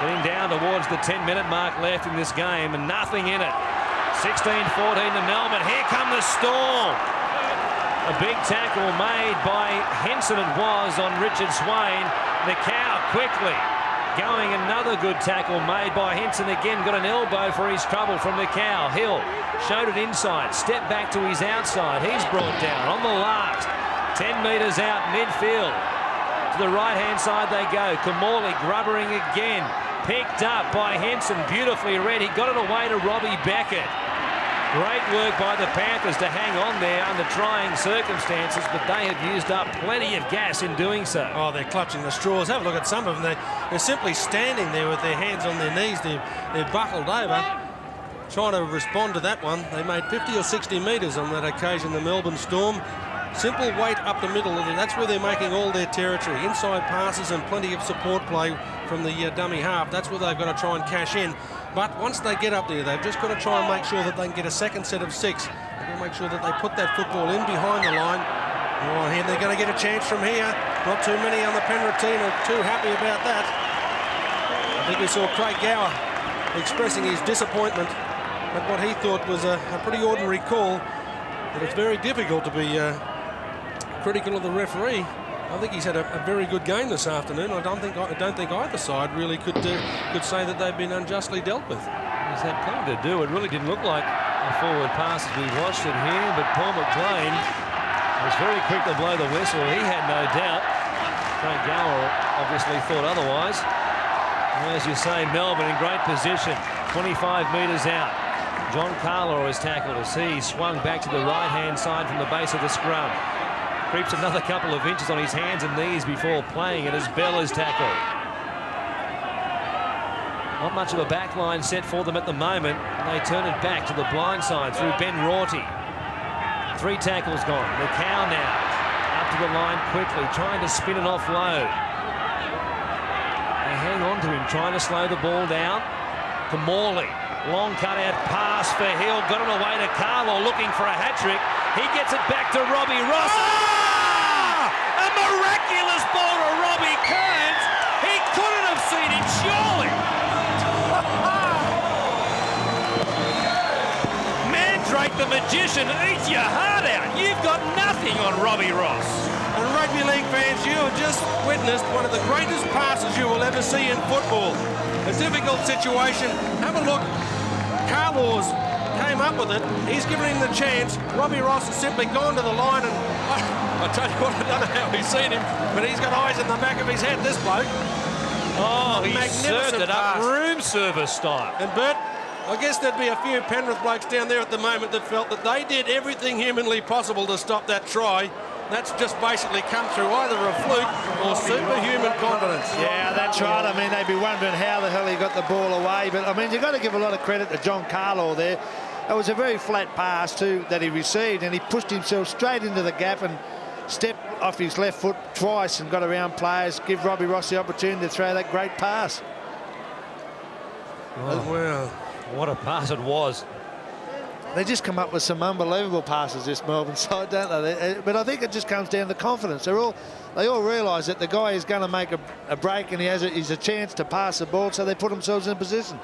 Getting down towards the 10-minute mark left in this game and nothing in it. 16-14 to Melbourne. Here come the Storm. A big tackle made by Henson it was on Richard Swain. Nakau quickly going. Another good tackle made by Henson again. Got an elbow for his trouble from Nakau. Hill showed it inside. Step back to his outside. He's brought down on the last. 10 metres out midfield. To the right-hand side they go. Kamali grubbering again. Picked up by Henson. Beautifully read. He got it away to Robbie Beckett. Great work by the Panthers to hang on there under trying circumstances, but they have used up plenty of gas in doing so. Oh, they're clutching the straws. Have a look at some of them. They're simply standing there with their hands on their knees. They're buckled over, trying to respond to that one. They made 50 or 60 metres on that occasion, the Melbourne Storm. Simple weight up the middle. That's where they're making all their territory. Inside passes and plenty of support play from the dummy half. That's where they've got to try and cash in. But once they get up there, they've just got to try and make sure that they can get a second set of 6. They've got to make sure that they put that football in behind the line. Oh, here they're going to get a chance from here. Not too many on the Penrith team are too happy about that. I think we saw Craig Gower expressing his disappointment at what he thought was a pretty ordinary call. But it's very difficult to be critical of the referee I think he's had a very good game this afternoon. I don't think either side really could say that they've been unjustly dealt with. He's had plenty to do. It really didn't look like a forward pass as we watched it here, but Paul McLean was very quick to blow the whistle. He had no doubt. Craig Gower obviously thought otherwise. And as you say, Melbourne in great position, 25 metres out. John Carlo is tackled as he swung back to the right-hand side from the base of the scrum. Creeps another couple of inches on his hands and knees before playing it as Bell is tackled. Not much of a backline set for them at the moment. They turn it back to the blind side through Ben Rorty. 3 tackles gone. The cow now up to the line quickly, trying to spin and offload. They hang on to him, trying to slow the ball down. To Morley. Long cutout pass for Hill. Got it away to Carlo, looking for a hat-trick. He gets it back to Robbie Ross. Ah! A miraculous ball to Robbie Kearns. He couldn't have seen it, surely. Mandrake the magician eats your heart out. You've got nothing on Robbie Ross. And rugby league fans, you have just witnessed one of the greatest passes you will ever see in football. A difficult situation. Have a look. Carlos came up with it. He's given him the chance. Robbie Ross has simply gone to the line, and I tell you what, I don't know how he's seen him, but he's got eyes in the back of his head, this bloke. Oh, he served it up room service style. And Bert, I guess there'd be a few Penrith blokes down there at the moment that felt that they did everything humanly possible to stop that try. That's just basically come through either a fluke or superhuman confidence. Yeah, that's right. I mean, they'd be wondering how the hell he got the ball away. But, I mean, you've got to give a lot of credit to John Carlo there. It was a very flat pass, too, that he received, and he pushed himself straight into the gap and stepped off his left foot twice and got around players, give Robbie Ross the opportunity to throw that great pass. Oh, well, what a pass it was. They just come up with some unbelievable passes, this Melbourne side, don't they? But I think it just comes down to confidence. They all realise that the guy is going to make a break and he's a chance to pass the ball, so they put themselves in position.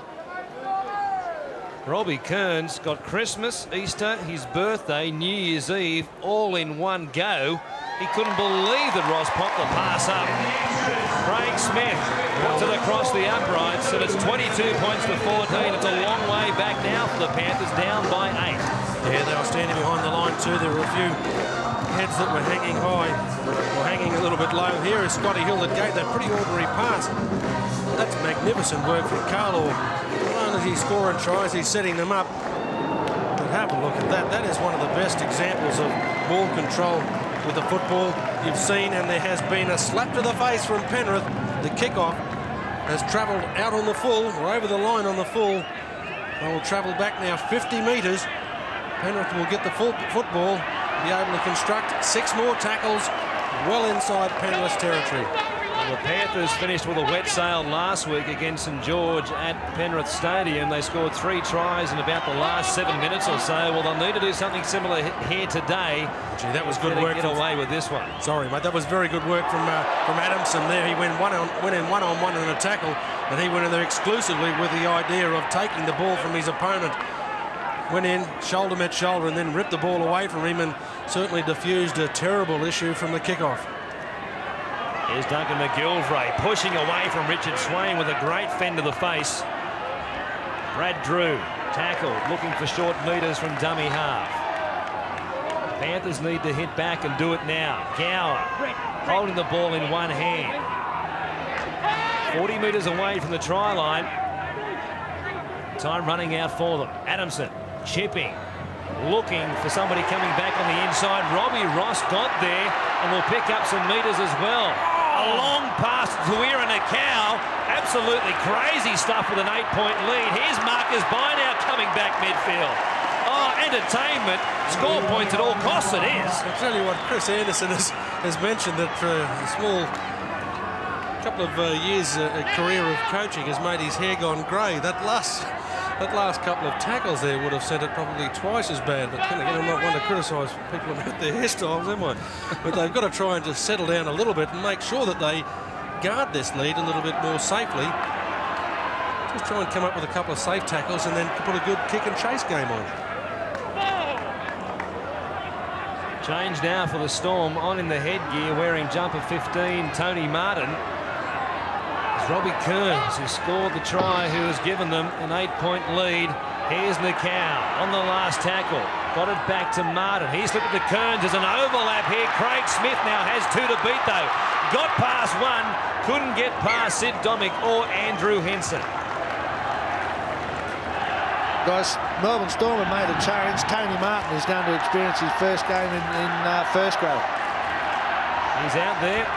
Robbie Kearns got Christmas, Easter, his birthday, New Year's Eve, all in one go. He couldn't believe that Ross popped the pass up. Craig Smith puts it across the uprights, and it's 22 points to 14. It's a long way back now for the Panthers, down by 8. Yeah, they were standing behind the line too. There were a few heads that were hanging high or hanging a little bit low. Here is Scotty Hill that gave that pretty ordinary pass. That's magnificent work from Carlo. Not only is he scoring tries, he's setting them up. But have a look at that. That is one of the best examples of ball control with the football you've seen, and there has been a slap to the face from Penrith. The kickoff has travelled out on the full, or over the line on the full. They will travel back now 50 metres. Penrith will get the full football, be able to construct 6 more tackles well inside Penrith's territory. The Panthers finished with a wet sail last week against St George at Penrith Stadium. They scored 3 tries in about the last 7 minutes or so. Well, they'll need to do something similar here today. Gee, that was good work. Get away with this one. Sorry, mate. That was very good work from Adamson there. He went in one-on-one in a tackle, and he went in there exclusively with the idea of taking the ball from his opponent. Went in, shoulder met shoulder, and then ripped the ball away from him, and certainly diffused a terrible issue from the kickoff. Here's Duncan McGilvray pushing away from Richard Swain with a great fend to the face. Brad Drew tackled, looking for short metres from dummy half. The Panthers need to hit back and do it now. Gower holding the ball in one hand. 40 metres away from the try line. Time running out for them. Adamson chipping, looking for somebody coming back on the inside. Robbie Ross got there and will pick up some metres as well. A long pass to Weir and a cow. Absolutely crazy stuff with an 8-point lead. Here's Marcus Bynow coming back midfield. Oh, entertainment. Score points at all costs it is. I'll tell you what, Chris Anderson has mentioned that for a small couple of years a career of coaching has made his hair gone grey. That last couple of tackles there would have sent it probably twice as bad. But then again, I'm not one to criticise people about their hairstyles, am I? But they've got to try and just settle down a little bit and make sure that they guard this lead a little bit more safely. Just try and come up with a couple of safe tackles and then put a good kick and chase game on. Change now for the Storm. On in the headgear, wearing jumper 15, Tony Martin. It's Robbie Kearns, who scored the try, who has given them an 8-point lead. Here's Nakau on the last tackle. Got it back to Martin. He's looked at the Kearns. There's an overlap here. Craig Smith now has 2 to beat, though. Got past one. Couldn't get past Sid Domick or Andrew Henson. Guys, Melbourne Storm have made a change. Tony Martin is going to experience his first game in first grade. He's out there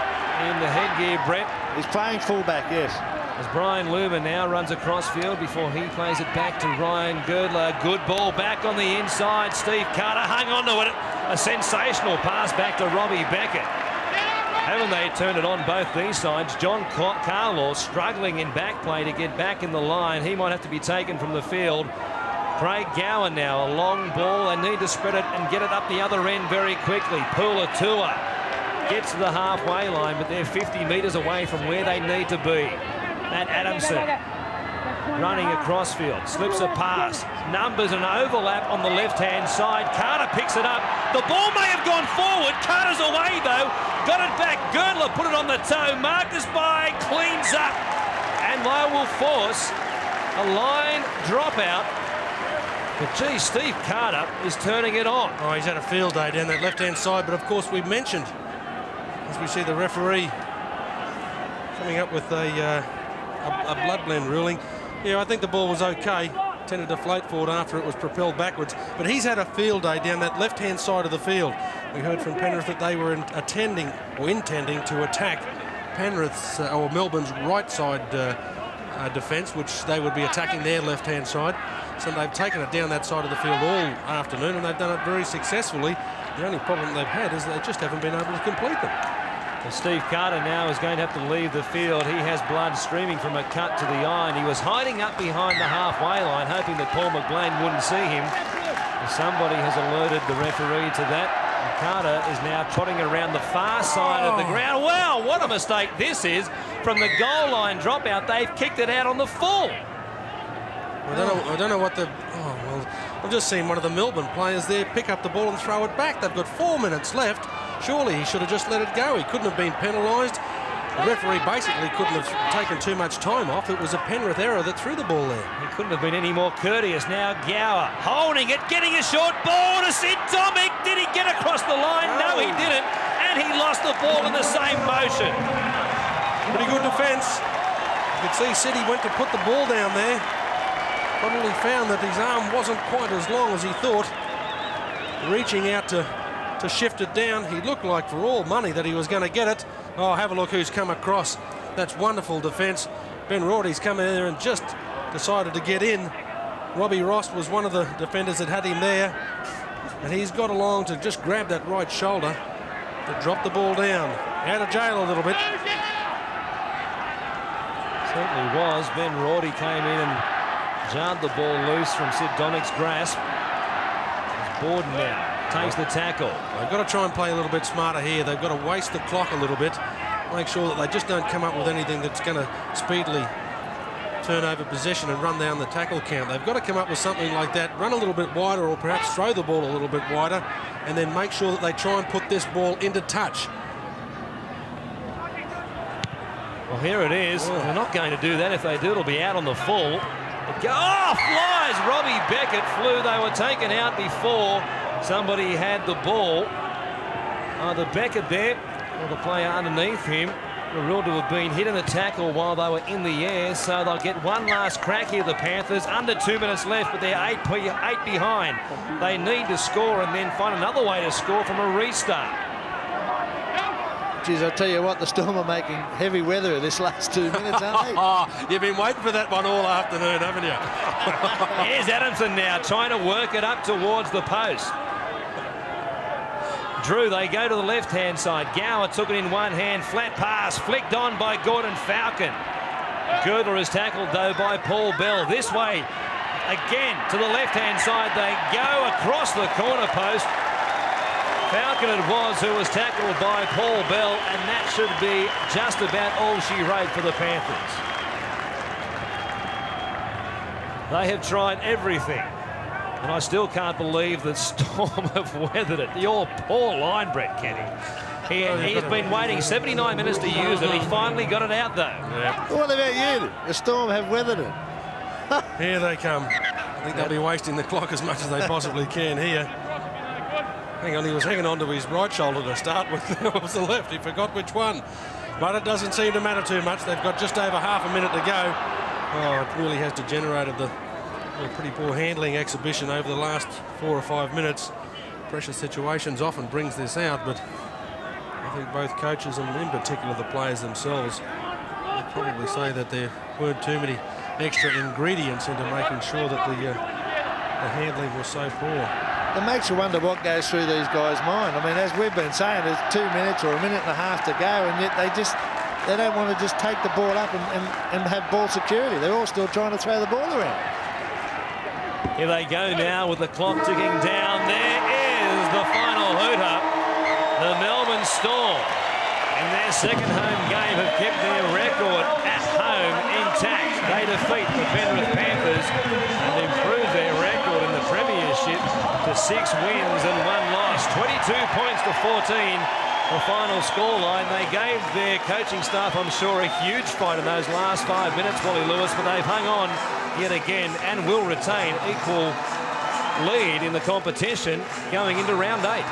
in the headgear, Brett. He's playing fullback, yes. As Brian Luma now runs across field before he plays it back to Ryan Girdler. Good ball back on the inside. Steve Carter hung on to it. A sensational pass back to Robbie Beckett. Haven't they turned it on both these sides? John Carlaw struggling in back play to get back in the line. He might have to be taken from the field. Craig Gowan now, a long ball. They need to spread it and get it up the other end very quickly. Pulatua gets to the halfway line, but they're 50 metres away from where they need to be. Matt Adamson running across field, slips a pass. Numbers an overlap on the left-hand side. Carter picks it up. The ball may have gone forward. Carter's away, though. Got it back. Girdler put it on the toe. Marcus by cleans up. And they will force a line dropout. But, gee, Steve Carter is turning it on. Oh, he's had a field day down that left-hand side. But, of course, we've mentioned, as we see the referee coming up with a blood blend ruling. Yeah, I think the ball was okay. Tended to float forward after it was propelled backwards. But he's had a field day down that left-hand side of the field. We heard from Penrith that they were intending to attack Penrith's or Melbourne's right side defence, which they would be attacking their left-hand side. So they've taken it down that side of the field all afternoon, and they've done it very successfully. The only problem they've had is they just haven't been able to complete them. Well, Steve Carter now is going to have to leave the field. He has blood streaming from a cut to the eye, and he was hiding up behind the halfway line, hoping that Paul McBlain wouldn't see him. Somebody has alerted the referee to that. And Carter is now trotting around the far side of the ground. Wow, what a mistake this is. From the goal line dropout, they've kicked it out on the full. I don't know what the... Oh, well, I've just seen one of the Melbourne players there pick up the ball and throw it back. They've got 4 minutes left. Surely he should have just let it go. He couldn't have been penalised. The referee basically couldn't have taken too much time off. It was a Penrith error that threw the ball there. He couldn't have been any more courteous. Now Gower holding it, getting a short ball to Sid Domick. Did he get across the line? No, he didn't. And he lost the ball in the same motion. Pretty good defence. You could see City went to put the ball down there. Probably found that his arm wasn't quite as long as he thought. Reaching out to shift it down. He looked like for all money that he was going to get it. Oh, have a look who's come across. That's wonderful defence. Ben Rorty's come in there and just decided to get in. Robbie Ross was one of the defenders that had him there. And he's got along to just grab that right shoulder to drop the ball down. Out of jail a little bit. Certainly was. Ben Rorty came in and jarred the ball loose from Sid Domick's grasp. It's Borden now. Takes the tackle. They've got to try and play a little bit smarter here. They've got to waste the clock a little bit. Make sure that they just don't come up with anything that's going to speedily turn over possession and run down the tackle count. They've got to come up with something like that, run a little bit wider or perhaps throw the ball a little bit wider, and then make sure that they try and put this ball into touch. Well, here it is. Oh. They're not going to do that. If they do, it'll be out on the full. Flies! Robbie Beckett flew. They were taken out before somebody had the ball. Either Beckett there or the player underneath him were ruled to have been hit in the tackle while they were in the air, so they'll get one last crack here, the Panthers. Under 2 minutes left, but they're eight behind. They need to score and then find another way to score from a restart. Geez, I tell you what, the Storm are making heavy weather this last 2 minutes, aren't they? You've been waiting for that one all afternoon, haven't you? Here's Adamson now trying to work it up towards the post. Drew, they go to the left-hand side. Gower took it in one hand. Flat pass flicked on by Gordon Falcon. Girdler is tackled, though, by Paul Bell. This way, again, to the left-hand side. They go across the corner post. Falcon it was who was tackled by Paul Bell, and that should be just about all she wrote for the Panthers. They have tried everything. And I still can't believe that Storm have weathered it. Your poor line, Brett Kenny. He's been waiting 79 minutes to use it. He finally got it out, though. Yeah. What about you? The Storm have weathered it. Here they come. I think they'll be wasting the clock as much as they possibly can here. Hang on, he was hanging on to his right shoulder to start with. It was the left. He forgot which one. But it doesn't seem to matter too much. They've got just over half a minute to go. Oh, it really has degenerated. The pretty poor handling exhibition over the last 4 or 5 minutes. Pressure situations often brings this out, but I think both coaches and in particular the players themselves would probably say that there weren't too many extra ingredients into making sure that the handling was so poor. It makes you wonder what goes through these guys' mind. I mean, as we've been saying, there's 2 minutes or a minute and a half to go, and yet they don't want to just take the ball up and have ball security. They're all still trying to throw the ball around. Here they go now with the clock ticking down. There is the final hoot-up. The Melbourne Storm, in their second home game, have kept their record at home intact. They defeat the Penrith Panthers and improve their record in the Premiership to 6 wins and 1 loss. 22 points to 14. The final scoreline. They gave their coaching staff, I'm sure, a huge fight in those last 5 minutes, Wally Lewis, but they've hung on yet again and will retain equal lead in the competition going into round 8.